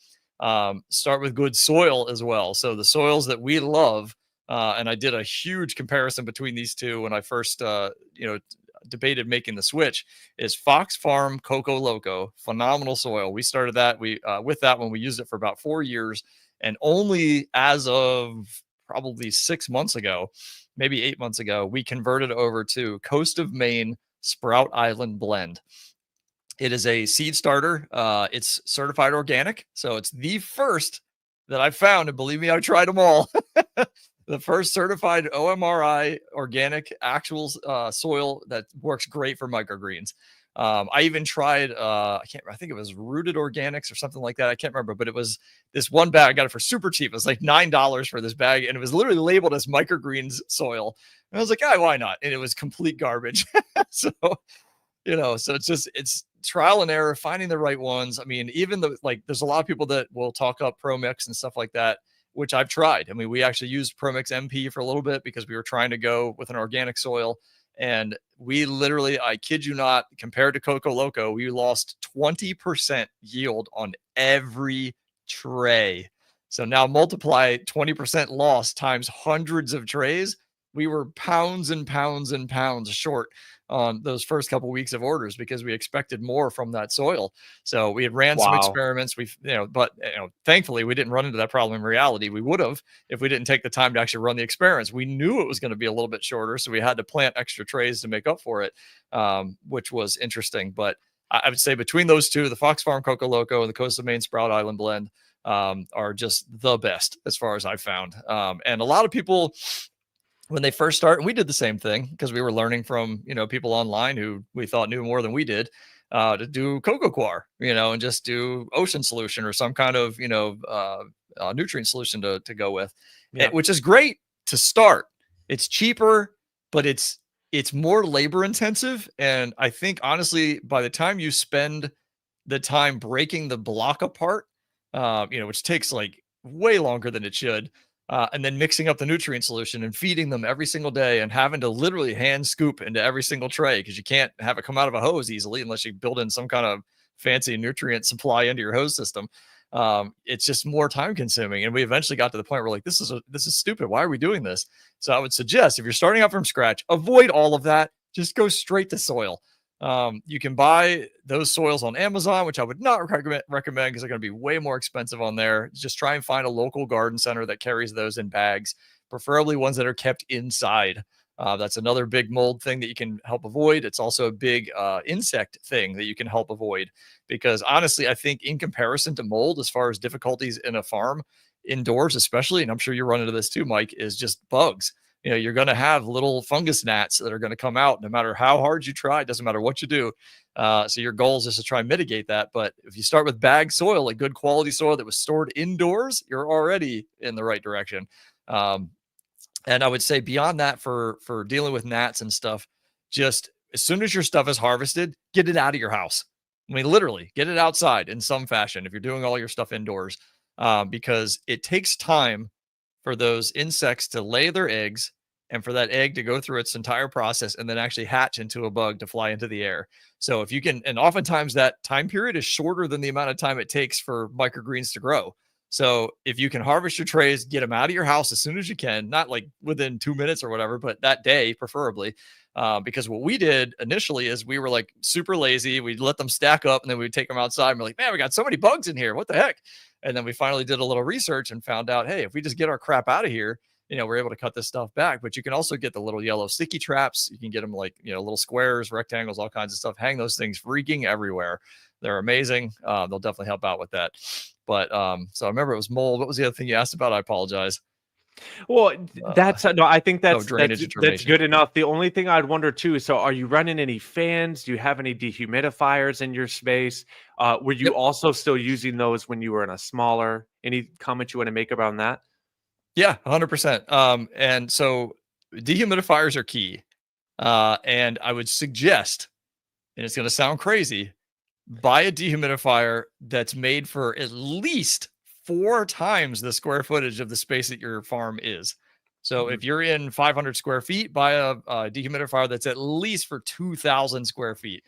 Start with good soil as well. So the soils that we love, and I did a huge comparison between these two when I first, debated making the switch, is Fox Farm Coco Loco. Phenomenal soil. We started that. With that one, we used it for about 4 years, and only as of probably 6 months ago, maybe 8 months ago, we converted over to Coast of Maine Sprout Island Blend. It is a seed starter. It's certified organic. So it's the first that I found. And believe me, I tried them all. The first certified OMRI organic actual soil that works great for microgreens. I even tried, I think it was Rooted Organics or something like that. I can't remember, but it was this one bag. I got it for super cheap. It was like $9 for this bag. And it was literally labeled as microgreens soil. And I was like, why not? And it was complete garbage. So, so it's trial and error, finding the right ones. I mean, even there's a lot of people that will talk up Pro Mix and stuff like that, which I've tried. I mean, we actually used Pro Mix MP for a little bit because we were trying to go with an organic soil. And we literally, I kid you not, compared to Coco Loco, we lost 20% yield on every tray. So now multiply 20% loss times hundreds of trays. We were pounds and pounds and pounds short on those first couple of weeks of orders because we expected more from that soil. So we had ran some experiments. But thankfully we didn't run into that problem in reality. We would have if we didn't take the time to actually run the experiments. We knew it was going to be a little bit shorter, so we had to plant extra trays to make up for it, which was interesting. But I would say between those two, the Fox Farm Coco Loco and the Coast of Maine Sprout Island Blend are just the best as far as I've found. And a lot of people, when they first start, and we did the same thing because we were learning from, people online who we thought knew more than we did, to do Coco Coir, and just do ocean solution or some kind of, nutrient solution to go with, which is great to start. It's cheaper, but it's more labor intensive. And I think honestly, by the time you spend the time breaking the block apart, which takes like way longer than it should, and then mixing up the nutrient solution and feeding them every single day and having to literally hand scoop into every single tray because you can't have it come out of a hose easily unless you build in some kind of fancy nutrient supply into your hose system. It's just more time consuming. And we eventually got to the point where this is stupid. Why are we doing this? So I would suggest if you're starting out from scratch, avoid all of that. Just go straight to soil. You can buy those soils on Amazon, which I would not recommend because they're going to be way more expensive on there. Just try and find a local garden center that carries those in bags, preferably ones that are kept inside. That's another big mold thing that you can help avoid. It's also a big insect thing that you can help avoid because honestly, I think in comparison to mold, as far as difficulties in a farm indoors, especially, and I'm sure you run into this too, Mike, is just bugs. You're going to have little fungus gnats that are going to come out no matter how hard you try. It doesn't matter what you do. So your goal is just to try and mitigate that. But if you start with bagged soil, like good quality soil that was stored indoors, you're already in the right direction. And I would say beyond that, for dealing with gnats and stuff, just as soon as your stuff is harvested, get it out of your house. I mean, literally get it outside in some fashion if you're doing all your stuff indoors, because it takes time for those insects to lay their eggs and for that egg to go through its entire process and then actually hatch into a bug to fly into the air. So if you can, and oftentimes that time period is shorter than the amount of time it takes for microgreens to grow. So if you can harvest your trays, get them out of your house as soon as you can, not like within 2 minutes or whatever, but that day preferably. Because what we did initially is we were like super lazy. We'd let them stack up and then we'd take them outside and we're like, man, we got so many bugs in here. What the heck? And then we finally did a little research and found out, hey, if we just get our crap out of here, we're able to cut this stuff back. But you can also get the little yellow sticky traps. You can get them like, little squares, rectangles, all kinds of stuff. Hang those things freaking everywhere. They're amazing. They'll definitely help out with that. But so I remember it was mold. What was the other thing you asked about? I apologize. Well, that's no, I think that's that's good enough. The only thing I'd wonder too is, so are you running any fans? Do you have any dehumidifiers in your space? Were you also still using those when you were in a smaller? Any comments you want to make around that? Yeah, 100%. And so dehumidifiers are key. And I would suggest, and it's going to sound crazy, buy a dehumidifier that's made for at least 4 times the square footage of the space that your farm is. So if you're in 500 square feet, buy a dehumidifier that's at least for 2,000 square feet.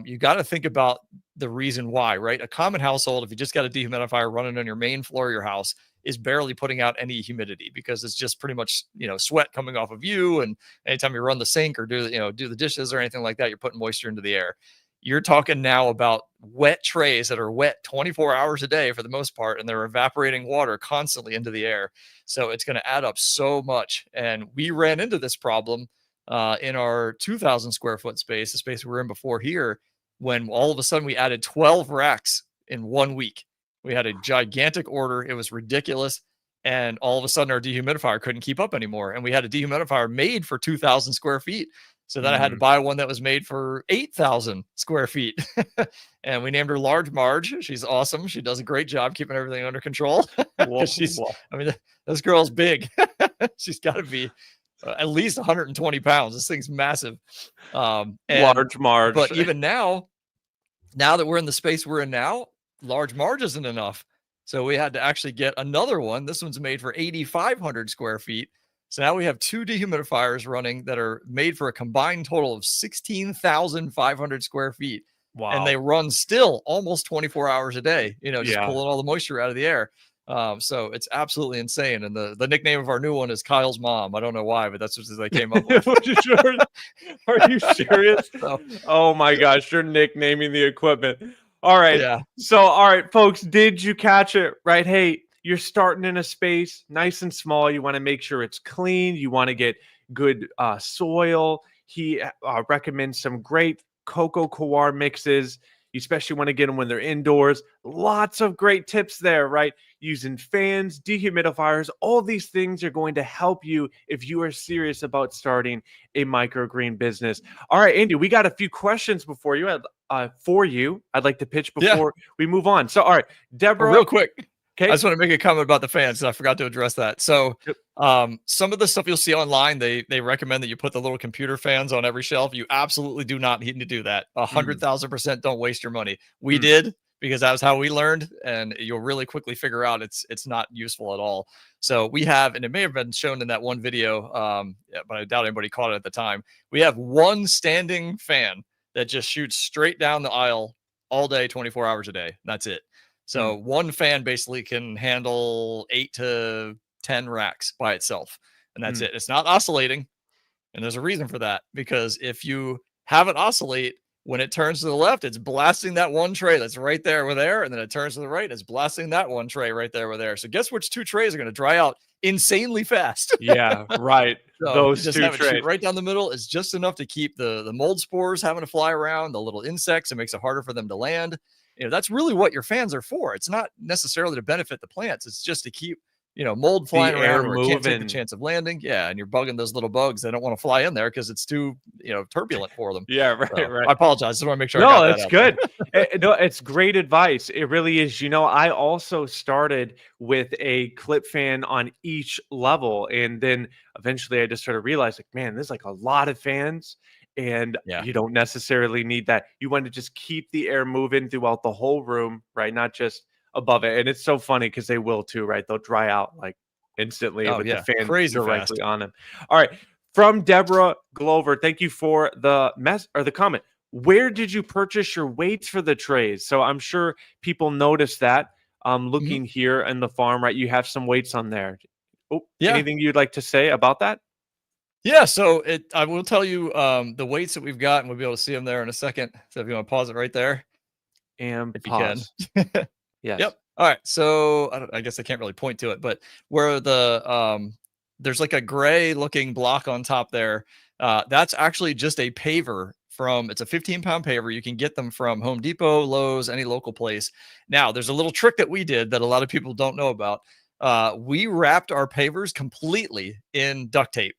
you got to think about the reason why, right? A common household, if you just got a dehumidifier running on your main floor of your house, is barely putting out any humidity because it's just pretty much, sweat coming off of you. And anytime you run the sink or do the dishes or anything like that, you're putting moisture into the air. You're talking now about wet trays that are wet 24 hours a day for the most part, and they're evaporating water constantly into the air. So it's going to add up so much. And we ran into this problem in our 2,000 square foot space, the space we were in before here, when all of a sudden we added 12 racks in 1 week. We had a gigantic order. It was ridiculous. And all of a sudden our dehumidifier couldn't keep up anymore. And we had a dehumidifier made for 2,000 square feet. So then I had to buy one that was made for 8,000 square feet. And we named her Large Marge. She's awesome. She does a great job keeping everything under control. This girl's big. She's got to be at least 120 pounds. This thing's massive. Large Marge. But even now that we're in the space we're in now, Large Marge isn't enough. So we had to actually get another one. This one's made for 8,500 square feet. So now we have 2 dehumidifiers running that are made for a combined total of 16,500 square feet. Wow. And they run still almost 24 hours a day, just pulling all the moisture out of the air. So it's absolutely insane. And the nickname of our new one is Kyle's mom. I don't know why, but that's what they came up with. Are you serious? Oh my gosh, you're nicknaming the equipment. All right. Yeah. So, all right, folks, did you catch it? Right. Hey, you're starting in a space nice and small. You want to make sure it's clean. You want to get good soil. He recommends some great cocoa coir mixes. You especially want to get them when they're indoors. Lots of great tips there, right? Using fans, dehumidifiers, all these things are going to help you if you are serious about starting a microgreen business. All right, Andy, we got a few questions before you. I'd like to pitch before we move on. So, all right, Deborah. Real quick. Okay. I just want to make a comment about the fans. I forgot to address that. So some of the stuff you'll see online, they recommend that you put the little computer fans on every shelf. You absolutely do not need to do that. 100,000% don't waste your money. We did, because that was how we learned, and you'll really quickly figure out it's not useful at all. So we have, and it may have been shown in that one video, but I doubt anybody caught it at the time. We have one standing fan that just shoots straight down the aisle all day, 24 hours a day. That's it. So one fan basically can handle 8 to 10 racks by itself. And that's it. It's not oscillating. And there's a reason for that, because if you have it oscillate, when it turns to the left, it's blasting that one tray that's right there with air. And then it turns to the right, it's blasting that one tray right there with air. So guess which 2 trays are going to dry out insanely fast? Yeah, right. So those just 2 have it trays shoot right down the middle is just enough to keep the mold spores having to fly around, the little insects. It makes it harder for them to land. That's really what your fans are for. It's not necessarily to benefit the plants. It's just to keep, mold flying around where it can't take the chance of landing. Yeah. And you're bugging those little bugs. They don't want to fly in there because it's too, turbulent for them. Yeah. Right. So, right. I apologize. I just want to make sure. No, that's good. No, it's great advice. It really is. I also started with a clip fan on each level. And then eventually I just sort of realized, like, man, there's like a lot of fans. And you don't necessarily need that. You want to just keep the air moving throughout the whole room, right? Not just above it. And it's so funny because they will too, right? They'll dry out like instantly with the fan directly on them. All right. From Deborah Glover, thank you for the comment. Where did you purchase your weights for the trays? So I'm sure people noticed that. Looking here in the farm, right? You have some weights on there. Anything you'd like to say about that? Yeah, so I will tell you the weights that we've got, and we'll be able to see them there in a second. So if you want to pause it right there. And if pause. You can. Yes. Yep. All right. So I guess I can't really point to it, but where there's like a gray looking block on top there, that's actually just a paver it's a 15-pound paver. You can get them from Home Depot, Lowe's, any local place. Now, there's a little trick that we did that a lot of people don't know about. We wrapped our pavers completely in duct tape.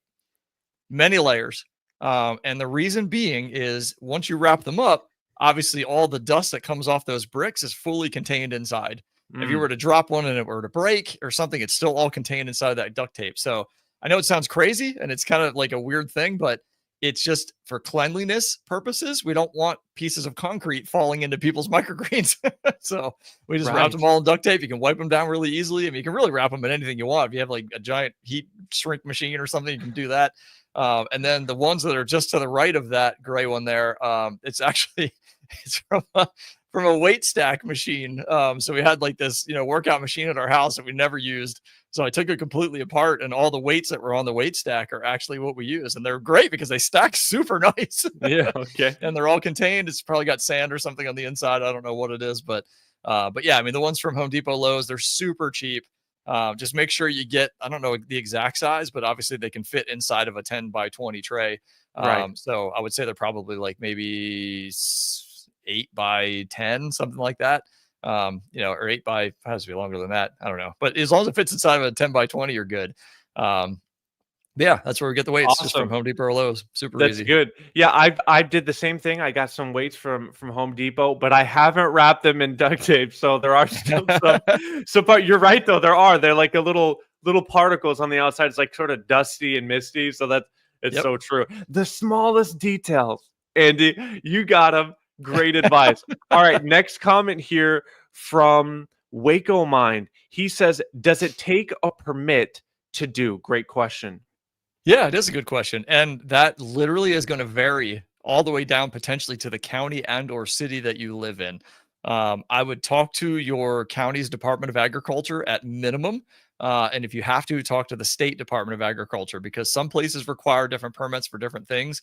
Many layers. And the reason being is once you wrap them up, obviously all the dust that comes off those bricks is fully contained inside. If you were to drop one and it were to break or something, it's still all contained inside that duct tape. So I know it sounds crazy and it's kind of like a weird thing, but it's just for cleanliness purposes. We don't want pieces of concrete falling into people's microgreens. So we just wrapped them all in duct tape. You can wipe them down really easily. I mean, you can really wrap them in anything you want. If you have like a giant heat shrink machine or something, you can do that. And then the ones that are just to the right of that gray one there, it's actually it's from a weight stack machine. So we had like this, workout machine at our house that we never used. So I took it completely apart, and all the weights that were on the weight stack are actually what we use. And they're great because they stack super nice. Yeah. Okay. And they're all contained. It's probably got sand or something on the inside. I don't know what it is, but yeah, I mean, the ones from Home Depot, Lowe's, they're super cheap. Just make sure you get, I don't know the exact size, but obviously they can fit inside of a 10 by 20 tray. Right. So I would say they're probably like maybe 8 by 10, something like that. Or 8 by, has to be longer than that. I don't know, but as long as it fits inside of a 10 by 20, you're good. Yeah, that's where we get the weights, just from Awesome. Home Depot or Lowe's. Super That's easy. good. Yeah, I did the same thing. I got some weights from Home Depot, but I haven't wrapped them in duct tape, so there are still some. So, but you're right though. They're like a little particles on the outside. It's like sort of dusty and misty. So it's Yep. so true. The smallest details, Andy. You got them. Great advice. All right, next comment here from Waco Mind. He says, "Does it take a permit to do?" Great question. Yeah, it is a good question. And that literally is going to vary all the way down potentially to the county and or city that you live in. I would talk to your county's Department of Agriculture at minimum. And if you have to, talk to the state Department of Agriculture, because some places require different permits for different things.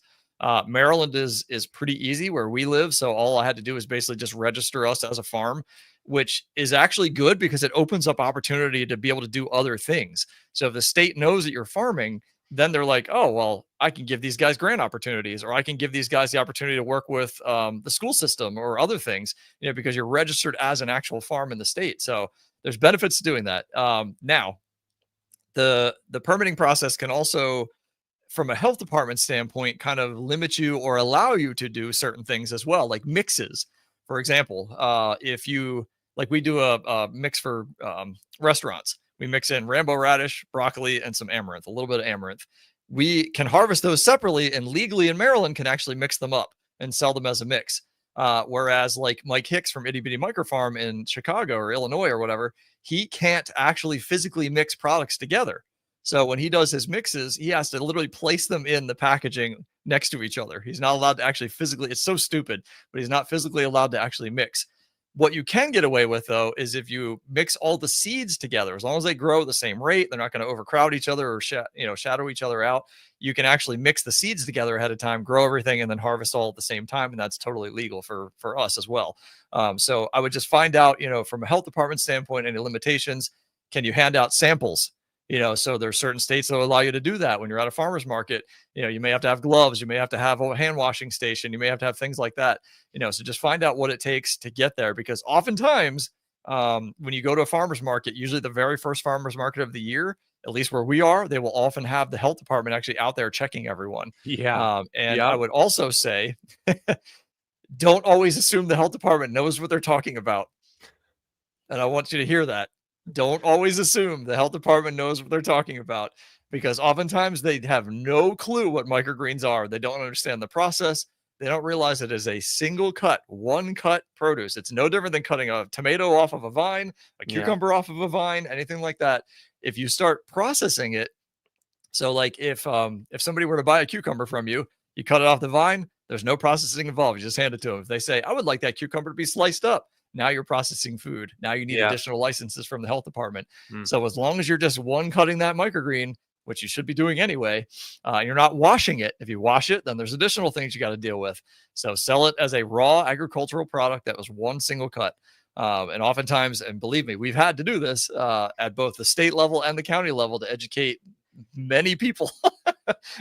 Maryland is pretty easy where we live. So all I had to do is basically just register us as a farm, which is actually good because it opens up opportunity to be able to do other things. So if the state knows that you're farming, then they're like, oh, well, I can give these guys grant opportunities, or I can give these guys the opportunity to work with the school system or other things, because you're registered as an actual farm in the state. So there's benefits to doing that. Now, the permitting process can also, from a health department standpoint, kind of limit you or allow you to do certain things as well, like mixes. For example, if you, like we do a mix for restaurants, we mix in Rambo radish, broccoli, and some amaranth, a little bit of amaranth. We can harvest those separately, and legally in Maryland can actually mix them up and sell them as a mix. Whereas like Mike Hicks from Itty Bitty Micro Farm in Chicago or Illinois or whatever, he can't actually physically mix products together. So when he does his mixes, he has to literally place them in the packaging next to each other. He's not allowed to actually physically, it's so stupid, but he's not physically allowed to actually mix. What you can get away with, though, is if you mix all the seeds together, as long as they grow at the same rate, they're not going to overcrowd each other or shadow each other out. You can actually mix the seeds together ahead of time, grow everything, and then harvest all at the same time, and that's totally legal for us as well. So I would just find out, from a health department standpoint, any limitations. Can you hand out samples? So there's certain states that will allow you to do that when you're at a farmer's market. You may have to have gloves, you may have to have a hand washing station, you may have to have things like that. So just find out what it takes to get there, because oftentimes when you go to a farmer's market, usually the very first farmer's market of the year, at least where we are, they will often have the health department actually out there checking everyone. Yeah. And I would also say, don't always assume the health department knows what they're talking about. And I want you to hear that. Don't always assume the health department knows what they're talking about, because oftentimes they have no clue what microgreens are. They don't understand the process. They don't realize it is a single cut, one cut produce. It's no different than cutting a tomato off of a vine, a cucumber off of a vine, anything like that. If you start processing it, so like if somebody were to buy a cucumber from you, you cut it off the vine, there's no processing involved. You just hand it to them. If they say, I would like that cucumber to be sliced up, now you're processing food. Now you need additional licenses from the health department. So as long as you're just one cutting that microgreen, which you should be doing anyway, you're not washing it. If you wash it, then there's additional things you got to deal with. So sell it as a raw agricultural product that was one single cut. And oftentimes, and believe me, we've had to do this at both the state level and the county level to educate many people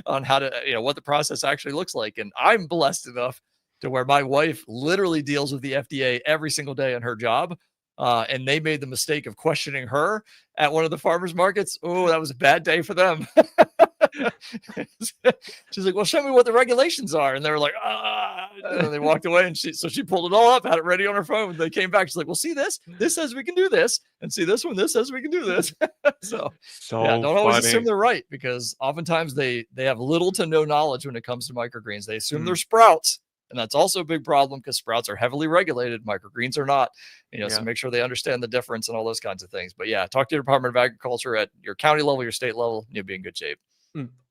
on how to, what the process actually looks like. And I'm blessed enough to where my wife literally deals with the FDA every single day on her job. And they made the mistake of questioning her at one of the farmers markets. Oh, that was a bad day for them. She's like, well, show me what the regulations are. And they were like, and they walked away, and she pulled it all up, had it ready on her phone. They came back. She's like, well, see this says we can do this, and see this one, this says we can do this. so yeah, don't always assume they're right, because oftentimes they have little to no knowledge when it comes to microgreens. They assume they're sprouts. And that's also a big problem, because sprouts are heavily regulated. Microgreens are not, so make sure they understand the difference and all those kinds of things. But yeah, talk to your Department of Agriculture at your county level, your state level, you'll be in good shape.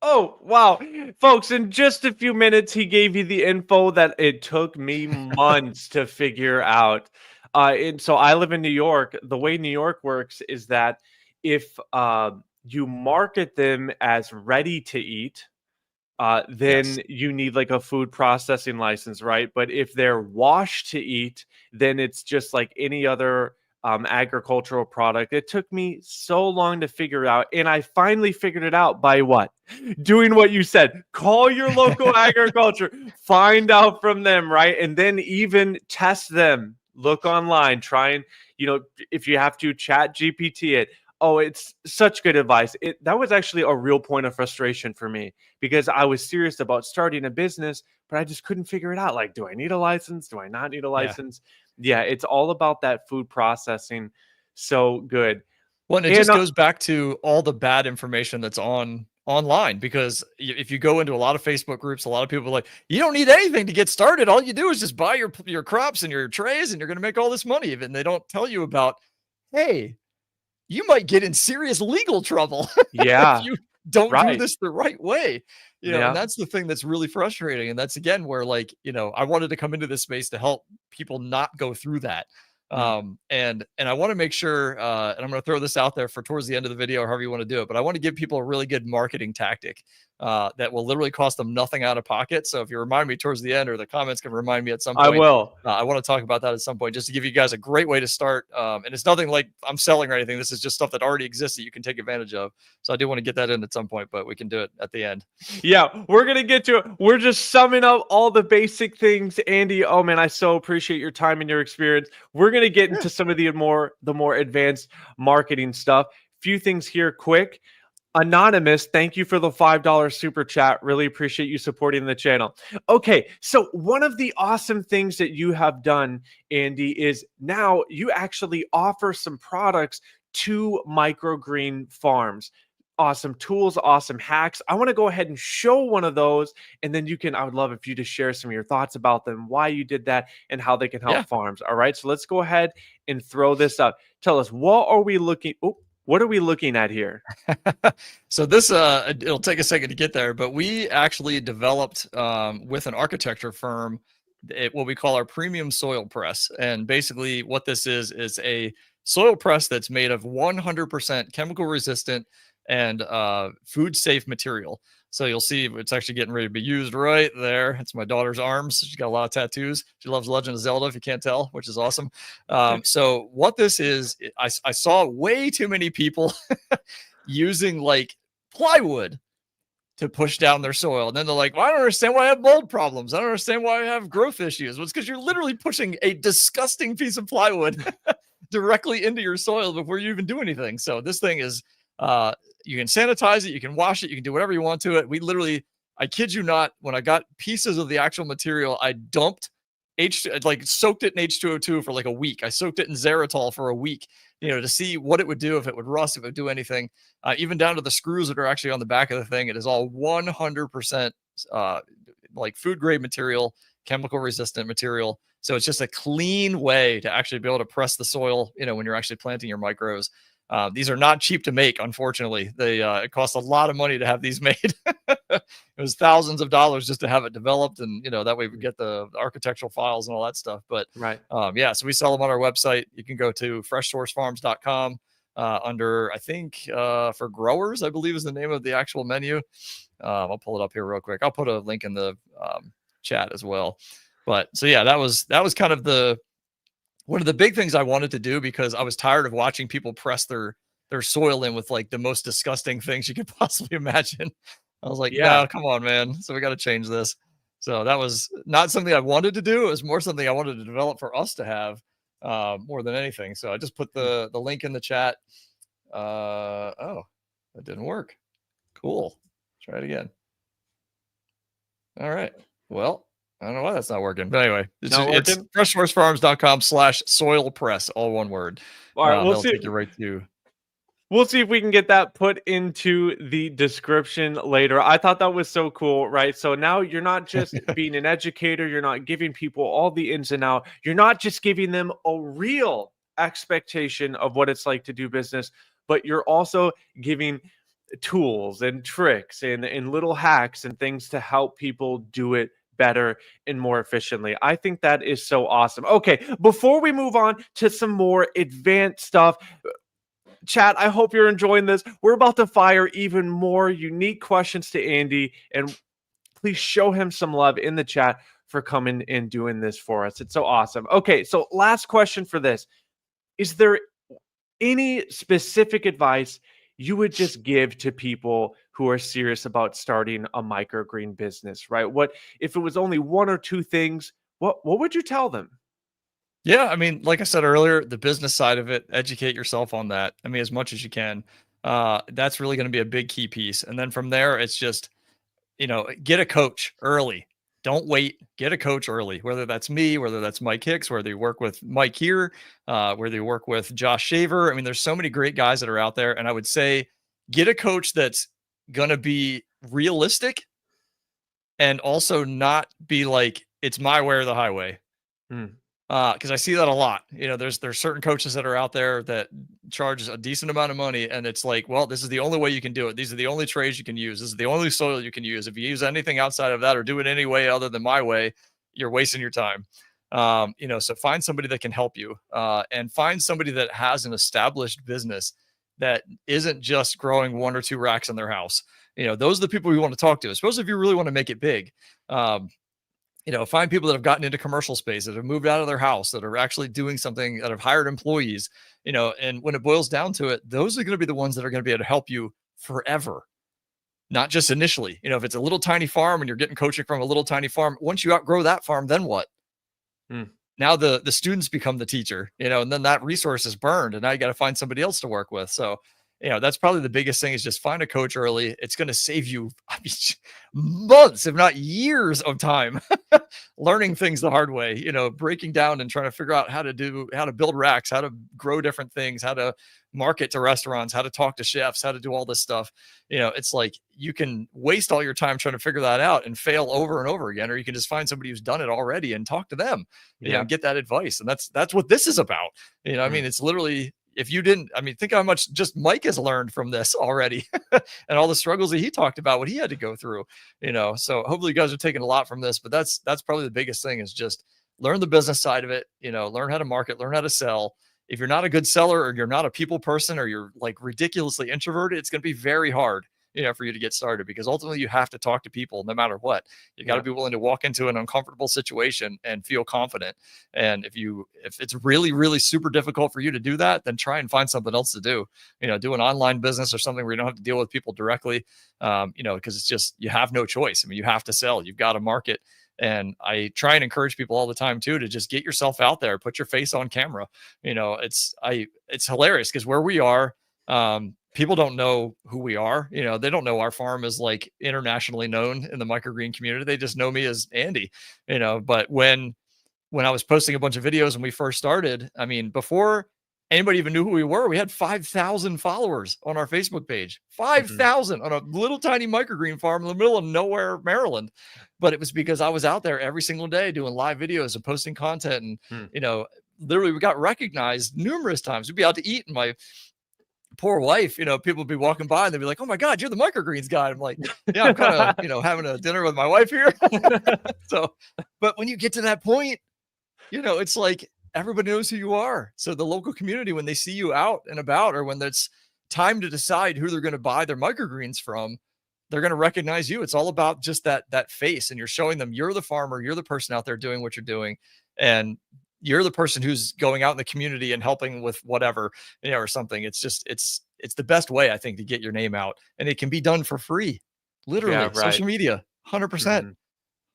Oh, wow. Folks, in just a few minutes, he gave you the info that it took me months to figure out. And so I live in New York. The way New York works is that if you market them as ready to eat, Yes. then you need like a food processing license, right? But if they're washed to eat, then it's just like any other agricultural product. It took me so long to figure out, and I finally figured it out by what? Doing what you said. Call your local agriculture, find out from them, right? And then even test them. Look online, try and, if you have to, chat GPT it. Oh, it's such good advice. That was actually a real point of frustration for me because I was serious about starting a business, but I just couldn't figure it out. Like, do I need a license? Do I not need a Yeah. license? Yeah, it's all about that food processing. So good. Well, and it And just goes back to all the bad information that's online because if you go into a lot of Facebook groups, a lot of people are like, you don't need anything to get started. All you do is just buy your crops and your trays, and you're going to make all this money. And they don't tell you about, hey, you might get in serious legal trouble if yeah, you don't do right. this the right way. And Yeah. that's the thing that's really frustrating. And that's again where like, I wanted to come into this space to help people not go through that. Mm. And I want to make sure, and I'm going to throw this out there for towards the end of the video, or however you want to do it, but I want to give people a really good marketing tactic that will literally cost them nothing out of pocket. So if you remind me towards the end, or the comments can remind me at some I point, will. I want to talk about that at some point, just to give you guys a great way to start. And it's nothing like I'm selling or anything. This is just stuff that already exists that you can take advantage of. So I do want to get that in at some point, but we can do it at the end. Yeah, we're gonna get to it. We're just summing up all the basic things, Andy. Oh man, I so appreciate your time and your experience. We're gonna get Yeah. into some of the more advanced marketing stuff. Few things here, quick. Anonymous, thank you for the $5 super chat. Really appreciate you supporting the channel. Okay, so one of the awesome things that you have done, Andy, is now you actually offer some products to microgreen farms. Awesome tools, awesome hacks. I want to go ahead and show one of those, and then I would love if you just share some of your thoughts about them, why you did that, and how they can Yeah. help farms. All right, so let's go ahead and throw this up. Tell us, what are we looking at here? So this it'll take a second to get there, but we actually developed with an architecture firm what we call our premium soil press. And basically what this is a soil press that's made of 100% chemical resistant and food safe material. So you'll see it's actually getting ready to be used right there. It's my daughter's arms. She's got a lot of tattoos. She loves Legend of Zelda, if you can't tell, which is awesome. So what this is, I saw way too many people using like plywood to push down their soil. And then they're like, well, I don't understand why I have mold problems. I don't understand why I have growth issues. Well, it's because you're literally pushing a disgusting piece of plywood directly into your soil before you even do anything. So this thing is, you can sanitize it, you can wash it, you can do whatever you want to it. We literally, I kid you not, when I got pieces of the actual material, I dumped soaked it in H2O2 for like a week. I soaked it in Xeritol for a week, to see what it would do, if it would rust, if it would do anything, even down to the screws that are actually on the back of the thing. It is all 100% like food grade material, chemical resistant material. So it's just a clean way to actually be able to press the soil, when you're actually planting your micros. These are not cheap to make, unfortunately. It costs a lot of money to have these made. It was thousands of dollars just to have it developed, and that way we get the architectural files and all that stuff. But Right. yeah, so we sell them on our website. You can go to freshsourcefarms.com under, I think, for growers, I believe is the name of the actual menu. I'll pull it up here real quick. I'll put a link in the chat as well. But so yeah, that was kind of one of the big things I wanted to do, because I was tired of watching people press their soil in with like the most disgusting things you could possibly imagine. I was like, Yeah. no, come on, man. So we got to change this. So that was not something I wanted to do. It was more something I wanted to develop for us to have more than anything. So I just put the link in the chat. Oh, that didn't work. Cool. Try it again. All right. Well, I don't know why that's not working, but anyway, it's freshsourcefarms.com/soil press, all one word. All right, That'll take you right to. We'll see if we can get that put into the description later. I thought that was so cool, right? So now you're not just being an educator, you're not giving people all the ins and out. You're not just giving them a real expectation of what it's like to do business, but you're also giving tools and tricks and little hacks and things to help people do it better and more efficiently. I think that is so awesome. Okay, before we move on to some more advanced stuff, chat, I hope you're enjoying this. We're about to fire even more unique questions to Andy, and please show him some love in the chat for coming and doing this for us. It's so awesome. Okay, so last question for this. Is there any specific advice you would just give to people who are serious about starting a microgreen business, right? What if it was only one or two things, what would you tell them? Yeah, I mean, like I said earlier, the business side of it, educate yourself on that. I mean, as much as you can. That's really going to be a big key piece. And then from there, it's just, get a coach early. Don't wait. Get a coach early, whether that's me, whether that's Mike Hicks, whether you work with Mike here, whether you work with Josh Shaver. I mean, there's so many great guys that are out there. And I would say get a coach that's going to be realistic and also not be like, it's my way or the highway. Because I see that a lot. There's certain coaches that are out there that charge a decent amount of money, and it's like, well, this is the only way you can do it. These are the only trays you can use. This is the only soil you can use. If you use anything outside of that or do it any way other than my way, you're wasting your time. So find somebody that can help you, and find somebody that has an established business that isn't just growing 1 or 2 racks in their house. Those are the people you want to talk to, especially if you really want to make it big. Find people that have gotten into commercial space, that have moved out of their house, that are actually doing something, that have hired employees, and when it boils down to it, those are going to be the ones that are going to be able to help you forever, not just initially. If it's a little tiny farm and you're getting coaching from a little tiny farm, once you outgrow that farm, then what? Now the students become the teacher, and then that resource is burned, and now you got to find somebody else to work with. So that's probably the biggest thing, is just find a coach early. It's going to save you months, if not years of time learning things the hard way, breaking down and trying to figure out how to build racks, how to grow different things, how to market to restaurants, how to talk to chefs, how to do all this stuff. It's like you can waste all your time trying to figure that out and fail over and over again, or you can just find somebody who's done it already and talk to them, and get that advice. And that's what this is about. I mean, it's literally, if you didn't, think how much just Mike has learned from this already and all the struggles that he talked about, what he had to go through, so hopefully you guys are taking a lot from this, but that's probably the biggest thing, is just learn the business side of it, learn how to market, learn how to sell. If you're not a good seller, or you're not a people person, or you're like ridiculously introverted, it's going to be very hard, for you to get started, because ultimately you have to talk to people no matter what. You got to be willing to walk into an uncomfortable situation and feel confident. And if it's really, really super difficult for you to do that, then try and find something else to do, do an online business or something where you don't have to deal with people directly, because it's just, you have no choice. You have to sell, you've got to market. And I try and encourage people all the time too, to just get yourself out there, put your face on camera. It's hilarious, because where we are, people don't know who we are. They don't know our farm is like internationally known in the microgreen community. They just know me as Andy, but when I was posting a bunch of videos when we first started, before anybody even knew who we were, we had 5,000 followers on our Facebook page, 5,000 on a little tiny microgreen farm in the middle of nowhere, Maryland. But it was because I was out there every single day doing live videos and posting content. And, literally we got recognized numerous times. We'd be out to eat, and my poor wife, people would be walking by and they'd be like, "Oh my God, you're the microgreens guy." I'm like, "Yeah, I'm kind of, having a dinner with my wife here." So, but when you get to that point, it's like everybody knows who you are. So the local community, when they see you out and about, or when it's time to decide who they're going to buy their microgreens from, they're going to recognize you. It's all about just that face, and you're showing them you're the farmer, you're the person out there doing what you're doing, and you're the person who's going out in the community and helping with whatever, or something. It's just, it's the best way, I think, to get your name out, and it can be done for free. Literally, Yeah, right. Social media, 100%,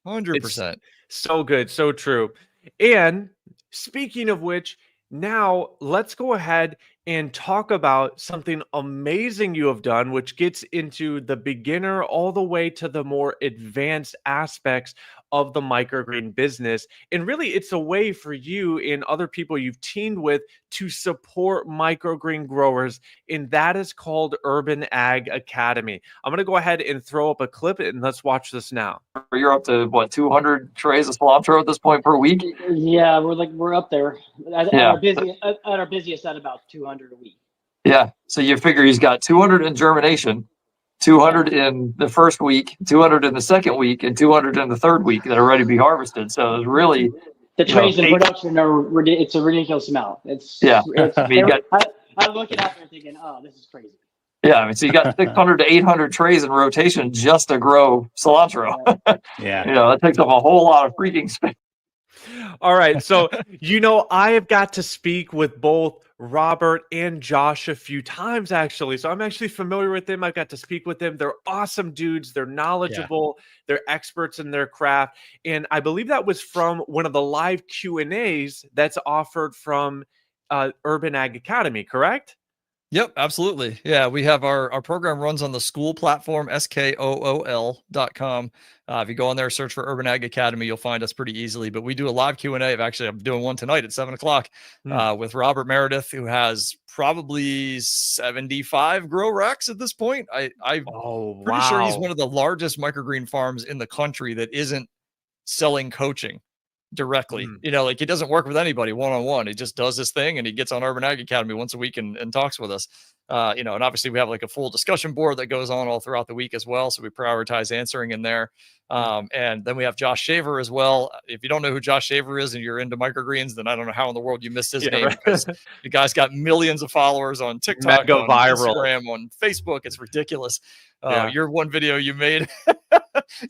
100%. So good. So true. And speaking of which, now let's go ahead and talk about something amazing you have done, which gets into the beginner all the way to the more advanced aspects of the microgreen business. And really, it's a way for you and other people you've teamed with to support microgreen growers, and that is called Urban Ag Academy. I'm going to go ahead and throw up a clip, and let's watch this now. You're up to what, 200 trays of cilantro at this point per week? Yeah, we're up there at our busiest at about 200 a week. Yeah, so you figure he's got 200 in germination, 200 in the first week, 200 in the second week, and 200 in the third week that are ready to be harvested. So it's really, The you know, trays in production are it's a ridiculous amount. yeah. It's I mean, you got, I look at it and thinking, oh, this is crazy. yeah, I mean, so you got 600 to 800 trays in rotation just to grow cilantro. Yeah. You know, that takes up a whole lot of freaking space. All right. So, I have got to speak with both Robert and Josh a few times, actually. So I'm actually familiar with them. I've got to speak with them. They're awesome dudes. They're knowledgeable. They're experts in their craft. And I believe that was from one of the live Q&As that's offered from Urban Ag Academy, correct? Yep, absolutely. Yeah, we have our program runs on the school platform, skool.com. If you go on there, search for Urban Ag Academy, you'll find us pretty easily. But we do a live Q&A. I'm doing one tonight at 7:00 with Robert Meredith, who has probably 75 grow racks at this point. I'm pretty sure he's one of the largest microgreen farms in the country that isn't selling coaching directly. You know, like he doesn't work with anybody one-on-one. He just does his thing and he gets on Urban Ag Academy once a week and talks with us. You know, and obviously we have like a full discussion board that goes on all throughout the week as well. So we prioritize answering in there. And then we have Josh Shaver as well. If you don't know who Josh Shaver is and you're into microgreens, then I don't know how in the world you missed his name. Right. Because the guy's got millions of followers on TikTok, Mega on viral. Instagram, on Facebook. It's ridiculous. Yeah. Your one video you made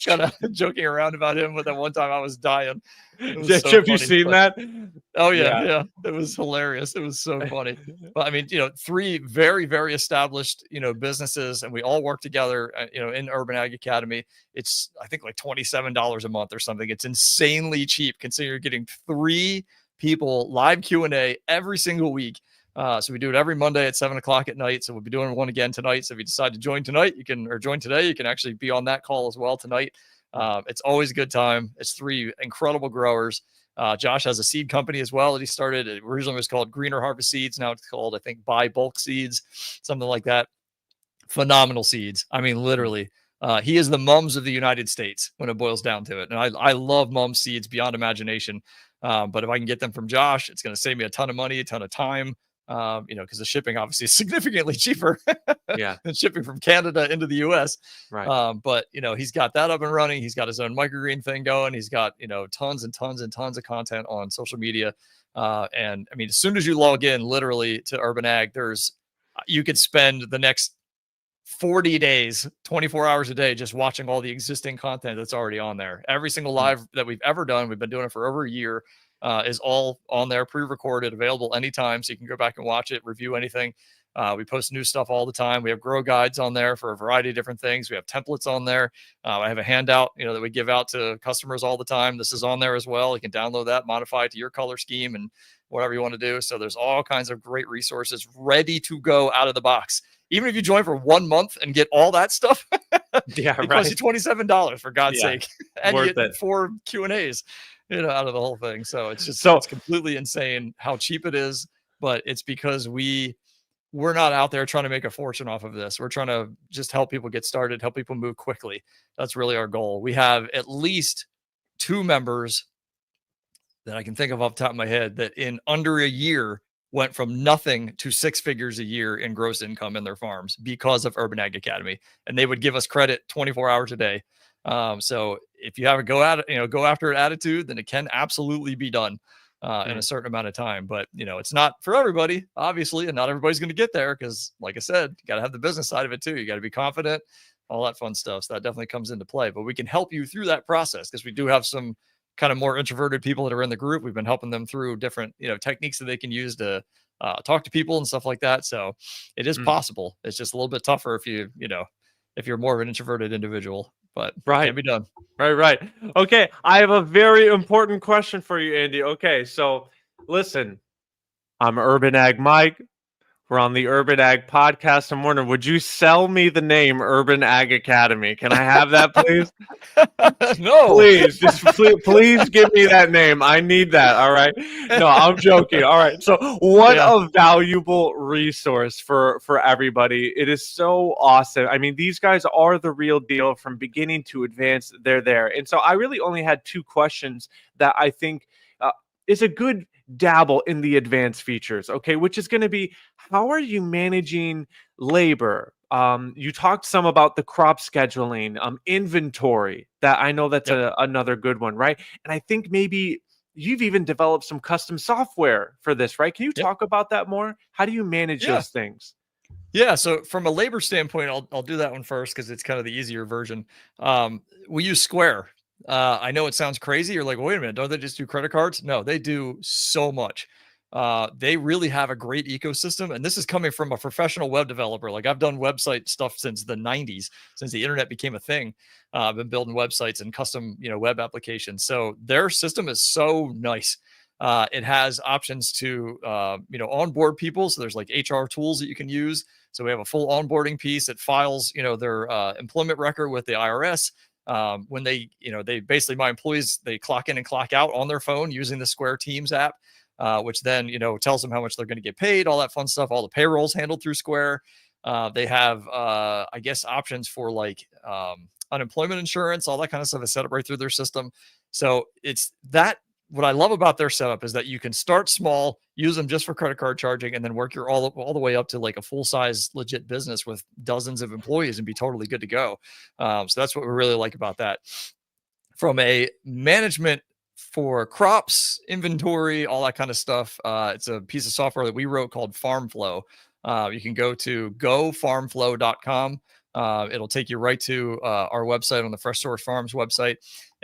kind of joking around about him, but that one time I was dying. Have you seen that? Oh yeah. It was hilarious. It was so funny. But I mean, you know, 3 very, very established, you know, businesses, and we all work together, you know, in Urban Ag Academy. It's, I think, like $27 a month or something. It's insanely cheap considering you're getting 3 people live Q&A every single week. So we do it every Monday at 7:00 at night. So we'll be doing one again tonight. So if you decide to join tonight, join today, you can actually be on that call as well tonight. It's always a good time. It's 3 incredible growers. Josh has a seed company as well that he started. It originally was called Greener Harvest Seeds. Now it's called, I think, Buy Bulk Seeds, something like that. Phenomenal seeds. I mean, literally. He is the mums of the United States when it boils down to it. And I love mum seeds beyond imagination. But if I can get them from Josh, it's going to save me a ton of money, a ton of time. You know, because the shipping obviously is significantly cheaper than shipping from Canada into the US. Right. But you know, he's got that up and running. He's got his own microgreen thing going. He's got, you know, tons and tons and tons of content on social media. And I mean, as soon as you log in literally to Urban Ag, you could spend the next 40 days, 24 hours a day, just watching all the existing content that's already on there. Every single live that we've ever done, we've been doing it for over a year. Is all on there, pre-recorded, available anytime. So you can go back and watch it, review anything. We post new stuff all the time. We have grow guides on there for a variety of different things. We have templates on there. I have a handout, you know, that we give out to customers all the time. This is on there as well. You can download that, modify it to your color scheme and whatever you want to do. So there's all kinds of great resources ready to go out of the box. Even if you join for 1 month and get all that stuff, it costs you $27 for God's sake. And you get 4 Q&As. You know, out of the whole thing. So it's just, it's completely insane how cheap it is, but it's because we're not out there trying to make a fortune off of this. We're trying to just help people get started, help people move quickly. That's really our goal. We have at least 2 members that I can think of off the top of my head that in under a year went from nothing to 6 figures a year in gross income in their farms because of Urban Ag Academy. And they would give us credit 24 hours a day. So if you have a go after it attitude, then it can absolutely be done in a certain amount of time. But you know, it's not for everybody, obviously, and not everybody's going to get there because, like I said, you got to have the business side of it too. You got to be confident, all that fun stuff. So that definitely comes into play. But we can help you through that process because we do have some kind of more introverted people that are in the group. We've been helping them through different, you know, techniques that they can use to talk to people and stuff like that. So it is possible. It's just a little bit tougher if you're more of an introverted individual. But it can be done. Right. Okay, I have a very important question for you, Andy. Okay, so listen, I'm Urban Ag Mike. We're on the Urban Ag podcast. I'm wondering, would you sell me the name Urban Ag Academy? Can I have that, please? No. Please, please give me that name. I need that, all right? No, I'm joking. All right, so what a valuable resource for everybody. It is so awesome. I mean, these guys are the real deal from beginning to advance. They're there. And so I really only had 2 questions that I think is a good dabble in the advanced features, okay, which is going to be, how are you managing labor, You talked some about the crop scheduling, inventory. That I know that's another good one, right? And I think maybe you've even developed some custom software for this, right? Can you talk about that more? How do you manage those things? Yeah, so from a labor standpoint, I'll do that one first because it's kind of the easier version. We use Square. I know it sounds crazy. You're like, wait a minute, don't they just do credit cards? No, they do so much. They really have a great ecosystem, and this is coming from a professional web developer. Like I've done website stuff since the '90s, since the internet became a thing. I've been building websites and custom, web applications. So their system is so nice. It has options to, onboard people. So there's like HR tools that you can use. So we have a full onboarding piece that files, their employment record with the IRS. When they basically, my employees, they clock in and clock out on their phone using the Square Teams app, which then, tells them how much they're going to get paid, all that fun stuff. All the payrolls handled through Square. They have, I guess, options for like unemployment insurance, all that kind of stuff is set up right through their system. So it's that. What I love about their setup is that you can start small, use them just for credit card charging, and then work your all the way up to like a full size legit business with dozens of employees and be totally good to go. So that's what we really like about that. From a management for crops, inventory, all that kind of stuff, it's a piece of software that we wrote called FarmFlow. You can go to gofarmflow.com. It'll take you right to our website on the Fresh Source Farms website.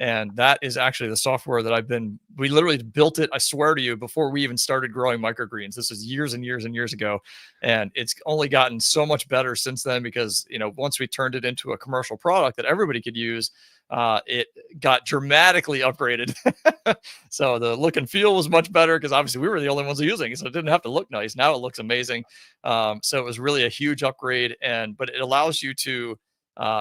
And that is actually the software that we literally built it, I swear to you, before we even started growing microgreens. This was years and years and years ago. And it's only gotten so much better since then because, once we turned it into a commercial product that everybody could use, it got dramatically upgraded. So the look and feel was much better because obviously we were the only ones using it. So it didn't have to look nice. Now it looks amazing. So it was really a huge upgrade. But it allows you to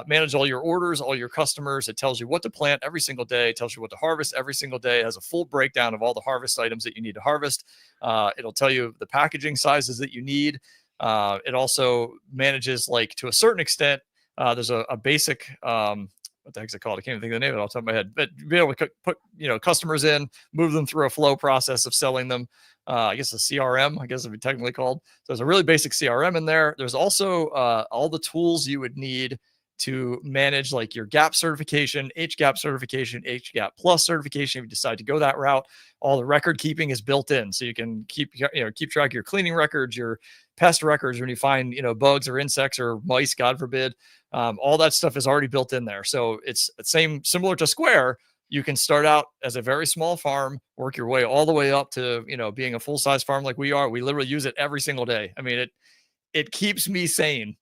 manage all your orders, all your customers. It tells you what to plant every single day. It tells you what to harvest every single day. It has a full breakdown of all the harvest items that you need to harvest. It'll tell you the packaging sizes that you need. It also manages, like, to a certain extent, there's a basic, what the heck's it called? I can't even think of the name of it off the top of my head, but be able to put, customers in, move them through a flow process of selling them. I guess a CRM, I guess it'd be technically called. So there's a really basic CRM in there. There's also all the tools you would need to manage, like, your GAP certification, HGAP certification, HGAP plus certification. If you decide to go that route, all the record keeping is built in. So you can keep track of your cleaning records, your pest records, when you find, bugs or insects or mice, God forbid. All that stuff is already built in there. So it's similar to Square. You can start out as a very small farm, work your way all the way up to, being a full-size farm like we are. We literally use it every single day. I mean, it keeps me sane.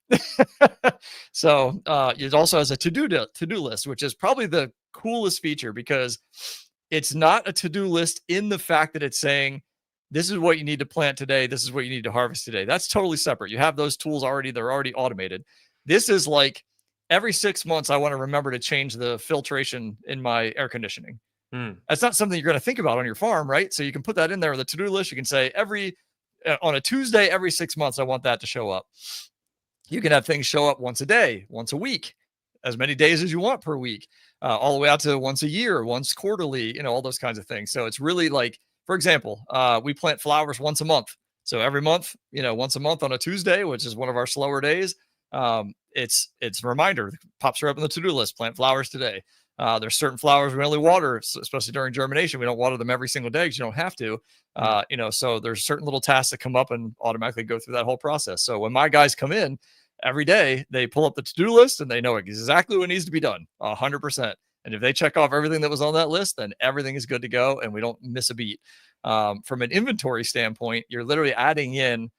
So it also has a to-do list, which is probably the coolest feature because it's not a to-do list in the fact that it's saying, this is what you need to plant today. This is what you need to harvest today. That's totally separate. You have those tools already. They're already automated. This is like every 6 months, I want to remember to change the filtration in my air conditioning. That's not something you're going to think about on your farm, right? So you can put that in there with a to-do list. You can say on a Tuesday, every 6 months, I want that to show up. You can have things show up once a day, once a week, as many days as you want per week, all the way out to once a year, once quarterly, all those kinds of things. So it's really like, for example, we plant flowers once a month. So every month, once a month on a Tuesday, which is one of our slower days, it's a reminder, pops right up on the to-do list, plant flowers today. There's certain flowers we only water, especially during germination. We don't water them every single day because you don't have to, so there's certain little tasks that come up and automatically go through that whole process. So when my guys come in every day, they pull up the to-do list and they know exactly what needs to be done 100%. And if they check off everything that was on that list, then everything is good to go and we don't miss a beat. From an inventory standpoint, you're literally adding in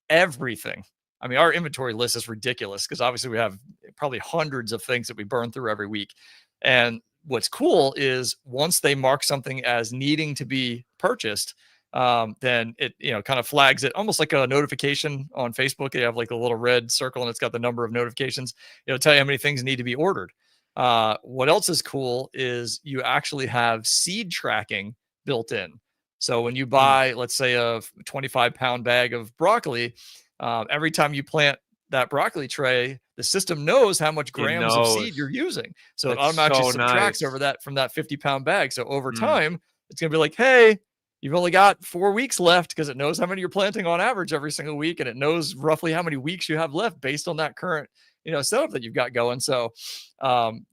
everything. I mean, our inventory list is ridiculous because obviously we have probably hundreds of things that we burn through every week. And what's cool is once they mark something as needing to be purchased, then it, kind of flags it almost like a notification on Facebook. They have like a little red circle and it's got the number of notifications. It'll tell you how many things need to be ordered. What else is cool is you actually have seed tracking built in. So when you buy, let's say, a 25-pound bag of broccoli, every time you plant that broccoli tray, the system knows how much grams of seed you're using. So it automatically subtracts over that from that 50-pound bag. So over time, it's going to be like, hey, you've only got 4 weeks left because it knows how many you're planting on average every single week. And it knows roughly how many weeks you have left based on that current, setup that you've got going. So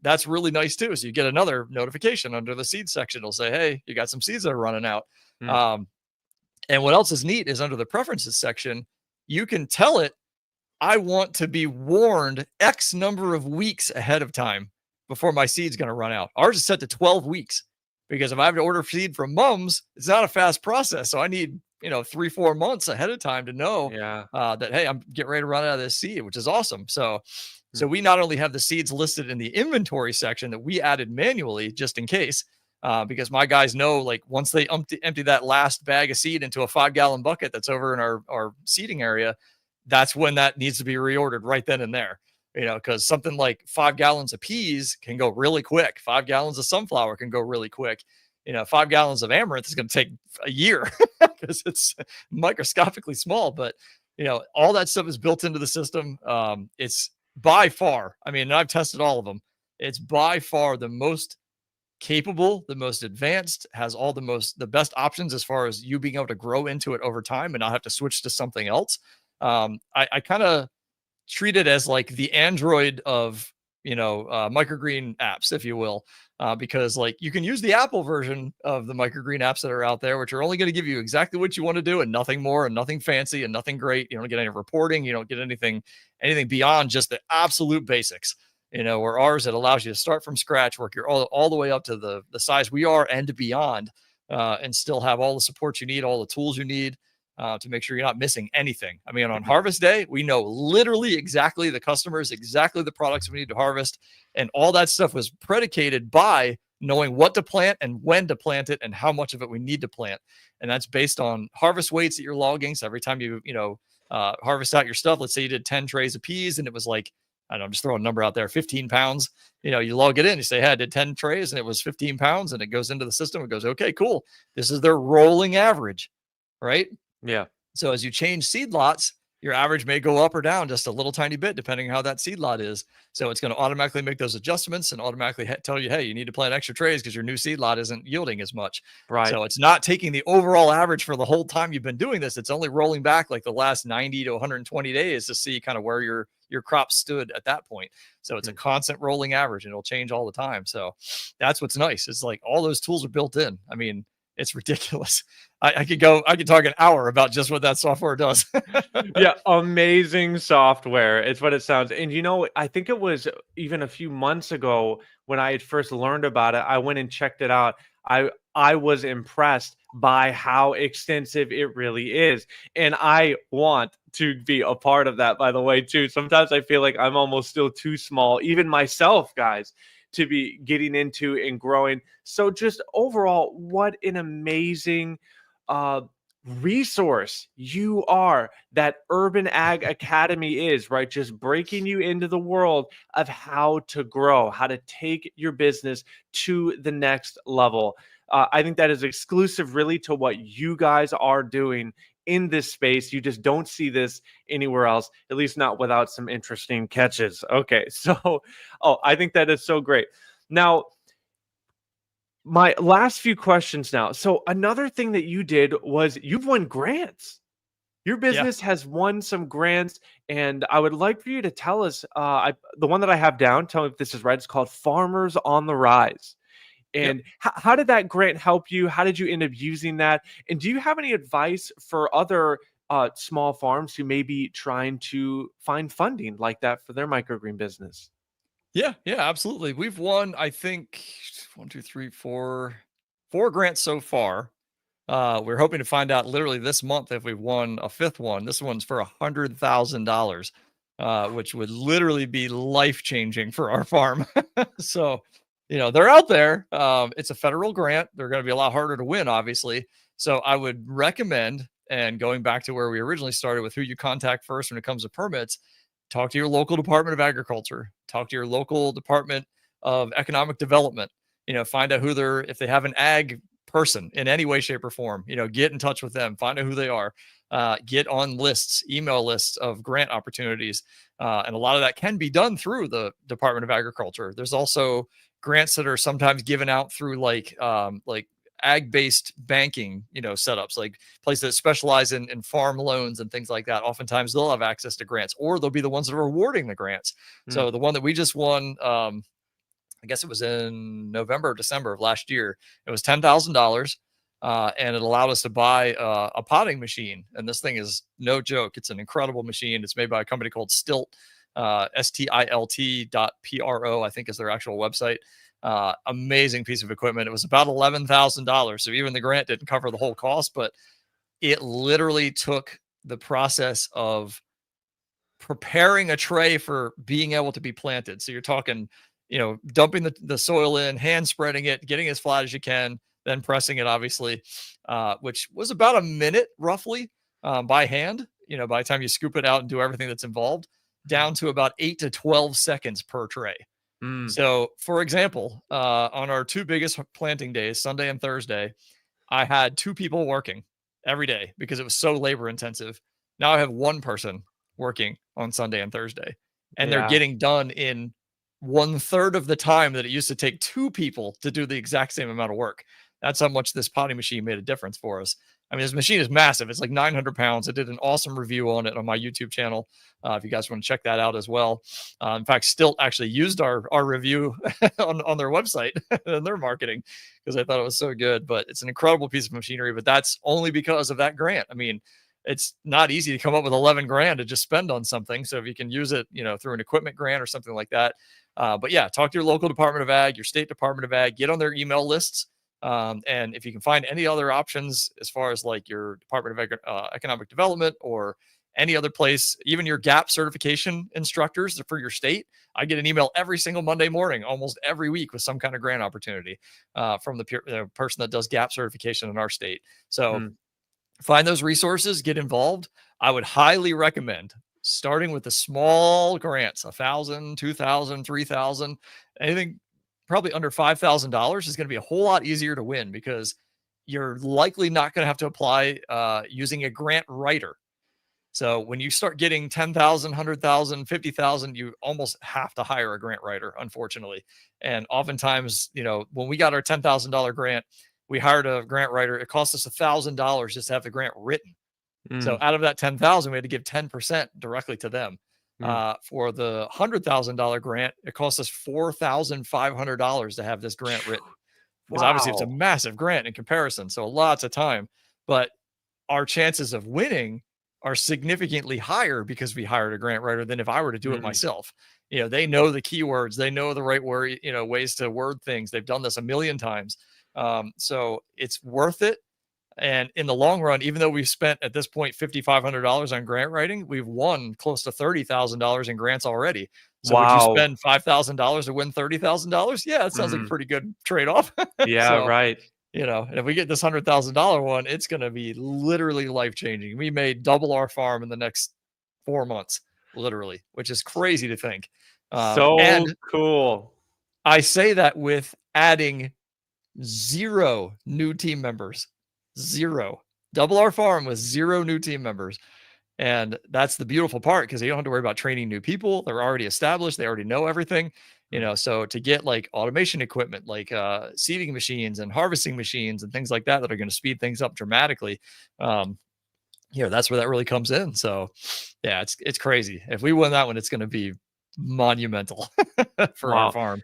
that's really nice too. So you get another notification under the seed section. It'll say, hey, you got some seeds that are running out. And what else is neat is under the preferences section, you can tell it, I want to be warned X number of weeks ahead of time before my seed's going to run out. Ours is set to 12 weeks because if I have to order seed from mums, it's not a fast process. So I need, 3-4 months ahead of time to know that, hey, I'm getting ready to run out of this seed, which is awesome. So we not only have the seeds listed in the inventory section that we added manually just in case, because my guys know, like, once they empty that last bag of seed into a 5-gallon bucket that's over in our seeding area, that's when that needs to be reordered right then and there, because something like 5 gallons of peas can go really quick. 5 gallons of sunflower can go really quick. 5 gallons of amaranth is going to take a year because it's microscopically small, but all that stuff is built into the system. It's by far, and I've tested all of them. It's by far the most capable, the most advanced, has all the best options as far as you being able to grow into it over time and not have to switch to something else. I kind of treat it as like the Android of, microgreen apps, if you will, because like you can use the Apple version of the microgreen apps that are out there, which are only going to give you exactly what you want to do and nothing more and nothing fancy and nothing great. You don't get any reporting. You don't get anything beyond just the absolute basics. Where ours, it allows you to start from scratch, work your all the way up to the size we are and beyond, and still have all the support you need, all the tools you need to make sure you're not missing anything. On harvest day, we know literally exactly the customers, exactly the products we need to harvest. And all that stuff was predicated by knowing what to plant and when to plant it and how much of it we need to plant. And that's based on harvest weights that you're logging. So every time you harvest out your stuff, let's say you did 10 trays of peas and it was like, I don't know, I'm just throwing a number out there, 15 pounds. You log it in, you say, hey, I did 10 trays and it was 15 pounds, and it goes into the system. It goes, okay, cool. This is their rolling average, right? Yeah. So as you change seed lots, your average may go up or down just a little tiny bit, depending on how that seed lot is. So it's going to automatically make those adjustments and automatically tell you, hey, you need to plant extra trays because your new seed lot isn't yielding as much. Right. So it's not taking the overall average for the whole time you've been doing this. It's only rolling back like the last 90 to 120 days to see kind of where your crop stood at that point. So it's a constant rolling average and it'll change all the time. So that's what's nice. It's like all those tools are built in. It's ridiculous. I could talk an hour about just what that software does. Yeah, amazing software. It's what it sounds. And I think it was even a few months ago when I had first learned about it, I went and checked it out. I was impressed by how extensive it really is. And I want to be a part of that, by the way, too. Sometimes I feel like I'm almost still too small, even myself, guys, to be getting into and growing. So just overall, what an amazing resource you are that Urban Ag Academy is, right? Just breaking you into the world of how to grow, how to take your business to the next level. I think that is exclusive really to what you guys are doing in this space. You just don't see this anywhere else, at least not without some interesting catches. Okay, so, I think that is so great. Now, my last few questions now. So another thing that you did was you've won grants. Your business has won some grants, and I would like for you to tell us, the one that I have down, tell me if this is right, it's called Farmers on the Rise. And how did that grant help you? How did you end up using that? And do you have any advice for other small farms who may be trying to find funding like that for their microgreen business? Yeah, absolutely. We've won, I think, 4 grants so far. We're hoping to find out literally this month if we've won a 5th one. This one's for $100,000, which would literally be life-changing for our farm. So, they're out there. It's a federal grant. They're going to be a lot harder to win, obviously. So I would recommend, and going back to where we originally started with who you contact first when it comes to permits, talk to your local Department of Agriculture, talk to your local Department of Economic Development, find out if they have an ag person in any way, shape, or form, get in touch with them, find out who they are, get on lists, email lists of grant opportunities. And a lot of that can be done through the Department of Agriculture. There's also grants that are sometimes given out through like ag-based banking, setups, like places that specialize in farm loans and things like that. Oftentimes they'll have access to grants, or they'll be the ones that are awarding the grants. So the one that we just won, I guess it was in November or December of last year, it was $10,000. And it allowed us to buy a potting machine. And this thing is no joke. It's an incredible machine. It's made by a company called Stilt, STILT.pro, I think is their actual website. Amazing piece of equipment. It was about $11,000. So even the grant didn't cover the whole cost, but it literally took the process of preparing a tray for being able to be planted. So you're talking, dumping the soil in, hand spreading it, getting as flat as you can, then pressing it, obviously, which was about a minute roughly by hand, by the time you scoop it out and do everything that's involved, down to about 8 to 12 seconds per tray. So, for example, on our 2 biggest planting days, Sunday and Thursday, I had 2 people working every day because it was so labor intensive. Now I have 1 person working on Sunday and Thursday, and they're getting done in 1/3 of the time that it used to take 2 people to do the exact same amount of work. That's how much this potting machine made a difference for us. I mean, this machine is massive. It's like 900 pounds. I did an awesome review on it on my YouTube channel. If you guys want to check that out as well. In fact, Stilt actually used our review on their website and their marketing because I thought it was so good. But it's an incredible piece of machinery. But that's only because of that grant. I mean, it's not easy to come up with 11 grand to just spend on something. So if you can use it, through an equipment grant or something like that. But yeah, talk to your local Department of Ag, your state Department of Ag, get on their email lists. And if you can find any other options as far as like your Department of Economic Development or any other place, even your GAP certification instructors for your state, I get an email every single Monday morning, almost every week, with some kind of grant opportunity from the person that does GAP certification in our state. So find those resources, get involved. I would highly recommend starting with the small grants, $1,000, $2,000, $3,000, anything probably under $5,000 is going to be a whole lot easier to win because you're likely not going to have to apply using a grant writer. So when you start getting 10,000, 100,000, 50,000, you almost have to hire a grant writer, unfortunately. And oftentimes, when we got our $10,000 grant, we hired a grant writer. It cost us $1,000 just to have the grant written. So out of that 10,000, we had to give 10% directly to them. For the $100,000 grant, it cost us $4,500 to have this grant written. Because obviously it's a massive grant in comparison. So lots of time, but our chances of winning are significantly higher because we hired a grant writer than if I were to do it myself. They know the keywords, they know the right word, ways to word things. They've done this a million times. So it's worth it. And in the long run, even though we've spent at this point $5,500 on grant writing, we've won close to $30,000 in grants already. So would you spend $5,000 to win $30,000? Yeah, that sounds like a pretty good trade-off. Yeah, right. And if we get this $100,000 one, it's going to be literally life-changing. We may double our farm in the next 4 months, literally, which is crazy to think. So cool. I say that with adding 0 new team members. 0. Double our farm with 0 new team members. And that's the beautiful part because you don't have to worry about training new people. They're already established. They already know everything. So to get like automation equipment, like seeding machines and harvesting machines and things like that are going to speed things up dramatically. That's where that really comes in. So yeah, it's crazy. If we win that one, it's going to be monumental for our farm.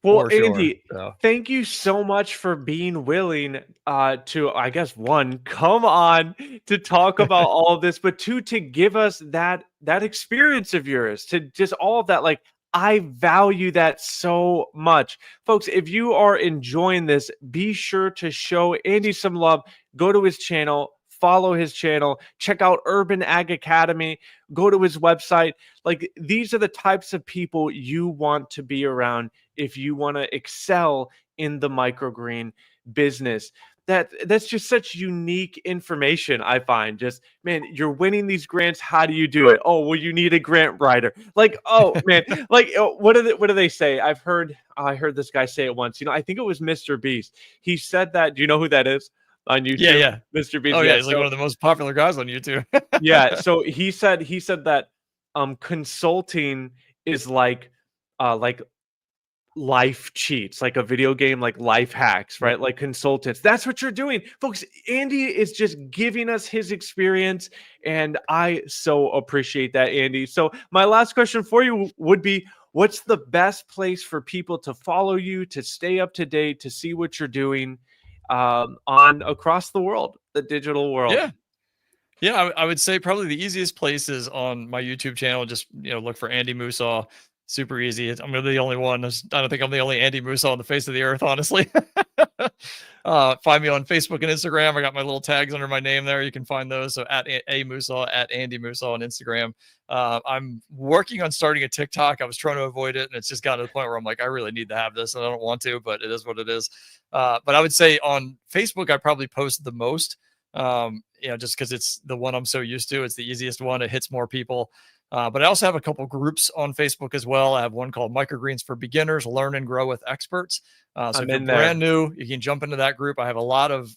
Well, Andy, thank you so much for being willing to, I guess, 1, come on to talk about all of this, but 2, to give us that experience of yours, to just all of that. Like, I value that so much. Folks, if you are enjoying this, be sure to show Andy some love. Go to his channel, follow his channel, check out Urban Ag Academy, go to his website. Like, these are the types of people you want to be around if you want to excel in the microgreen business. That's just such unique information, I find. Just, man, you're winning these grants. How do you do it? Oh, well, you need a grant writer. Like, oh man, like what do they say? I heard this guy say it once. I think it was Mr. Beast. He said that. Do you know who that is? On YouTube? Yeah. Mr. Beast. Oh yeah, he's like one of the most popular guys on YouTube. Yeah. So he said that consulting is like life cheats, like a video game, like life hacks, right? Like consultants. That's what you're doing, folks. Andy is just giving us his experience, and I so appreciate that, Andy. So my last question for you would be, what's the best place for people to follow you, to stay up to date, to see what you're doing on across the world, the digital world? Yeah, I would say probably the easiest place is on my YouTube channel. Just, look for Andy Mussaw. Super easy. I'm really the only one. I don't think I'm the only Andy Mussaw on the face of the earth, honestly. Find me on Facebook and Instagram. I got my little tags under my name there. You can find those. So at A Mussaw, at Andy Mussaw on Instagram. I'm working on starting a TikTok. I was trying to avoid it, and it's just gotten to the point where I'm like, I really need to have this, and I don't want to, but it is what it is. But I would say on Facebook, I probably post the most. Just because it's the one I'm so used to. It's the easiest one. It hits more people. But I also have a couple groups on Facebook as well. I have one called Microgreens for Beginners, Learn and Grow with Experts. So if you're brand new, you can jump into that group. I have a lot of,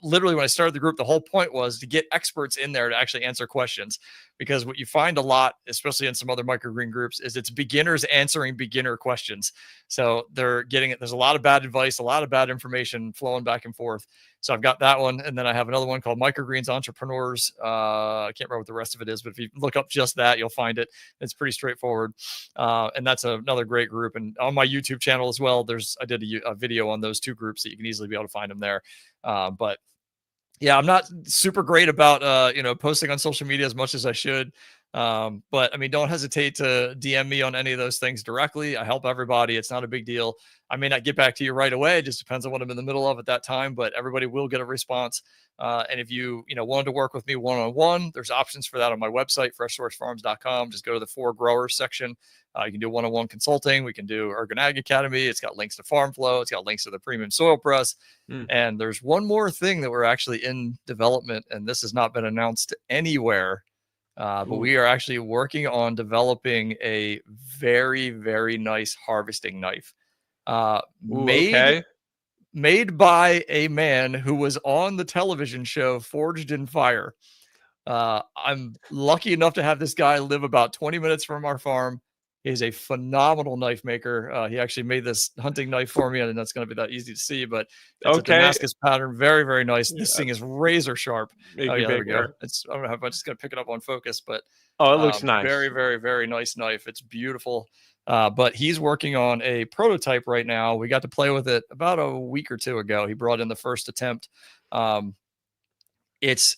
literally when I started the group, the whole point was to get experts in there to actually answer questions. Because what you find a lot, especially in some other microgreen groups, is it's beginners answering beginner questions. So they're getting it. There's a lot of bad advice, a lot of bad information flowing back and forth. So I've got that one. And then I have another one called Microgreens Entrepreneurs. I can't remember what the rest of it is, but if you look up just that, you'll find it. It's pretty straightforward. And that's another great group. And on my YouTube channel as well, I did a video on those two groups that you can easily be able to find them there. But yeah, I'm not super great about, posting on social media as much as I should. But I mean, don't hesitate to DM me on any of those things directly. I help everybody. It's not a big deal. I may not get back to you right away. It just depends on what I'm in the middle of at that time, but everybody will get a response. And if you wanted to work with me one-on-one, there's options for that on my website, freshsourcefarms.com. Just go to the For Growers section. You can do one-on-one consulting. We can do UrbanAgAcademy. It's got links to Farm Flow. It's got links to the premium soil press. And there's one more thing that we're actually in development, and this has not been announced anywhere. But we are actually working on developing a very, very nice harvesting knife. Made by a man who was on the television show Forged in Fire. I'm lucky enough to have this guy live about 20 minutes from our farm. He's a phenomenal knife maker. He actually made this hunting knife for me, and that's going to be that easy to see, but it's a Damascus pattern. Very, very nice. This thing is razor sharp. There we go. I don't know if I just got to pick it up on focus, but it looks nice. Very, very, very nice knife. It's beautiful. But he's working on a prototype right now. We got to play with it about a week or two ago. He brought in the first attempt. It's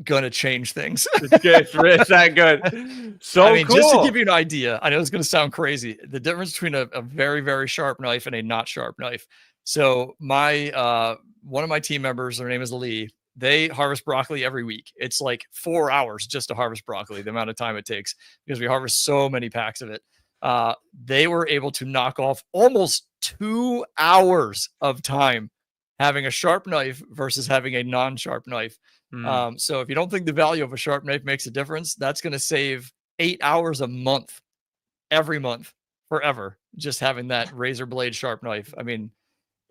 gonna change things. It's good. It's that good. So cool. Just to give you an idea, I know it's gonna sound crazy, the difference between a very, very sharp knife and a not sharp knife. So my one of my team members, their name is Lee, they harvest broccoli every week. It's like 4 hours just to harvest broccoli, the amount of time it takes, because we harvest so many packs of it. They were able to knock off almost 2 hours of time having a sharp knife versus having a non-sharp knife. So if you don't think the value of a sharp knife makes a difference, that's going to save 8 hours a month, every month, forever, just having that razor blade sharp knife. I mean,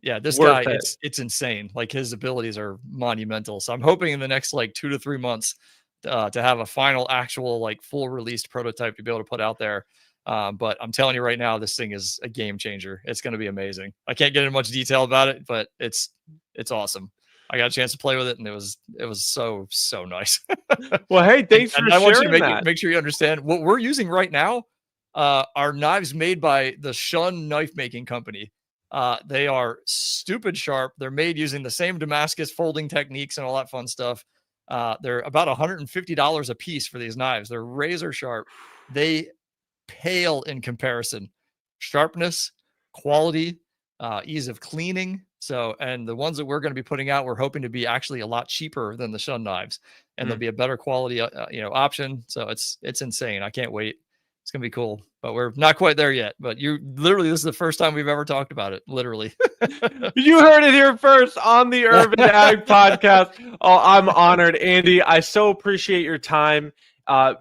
yeah, this guy, it's insane. Like, his abilities are monumental. So I'm hoping in the next 2 to 3 months to have a final actual full released prototype to be able to put out there. But I'm telling you right now, this thing is a game changer. It's going to be amazing. I can't get into much detail about it, but it's awesome. I got a chance to play with it, and it was so nice. Well, hey, thanks for sharing. I want you to make sure you understand what we're using right now. Are knives made by the Shun knife making company. They are stupid sharp. They're made using the same Damascus folding techniques and all that fun stuff. They're about $150 a piece for these knives. They're razor sharp. They pale in comparison. Sharpness, quality, ease of cleaning. So, and the ones that we're going to be putting out, we're hoping to be actually a lot cheaper than the Shun knives, and they'll be a better quality, option. So it's insane. I can't wait. It's going to be cool, but we're not quite there yet. But this is the first time we've ever talked about it. Literally. You heard it here first on the Urban Ag Podcast. Oh, I'm honored, Andy. I so appreciate your time.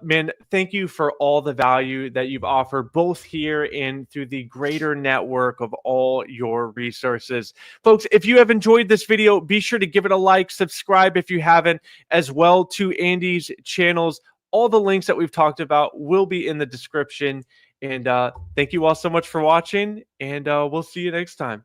Man, thank you for all the value that you've offered, both here and through the greater network of all your resources. Folks, if you have enjoyed this video, be sure to give it a like, subscribe if you haven't, as well to Andy's channels. All the links that we've talked about will be in the description. And thank you all so much for watching, and we'll see you next time.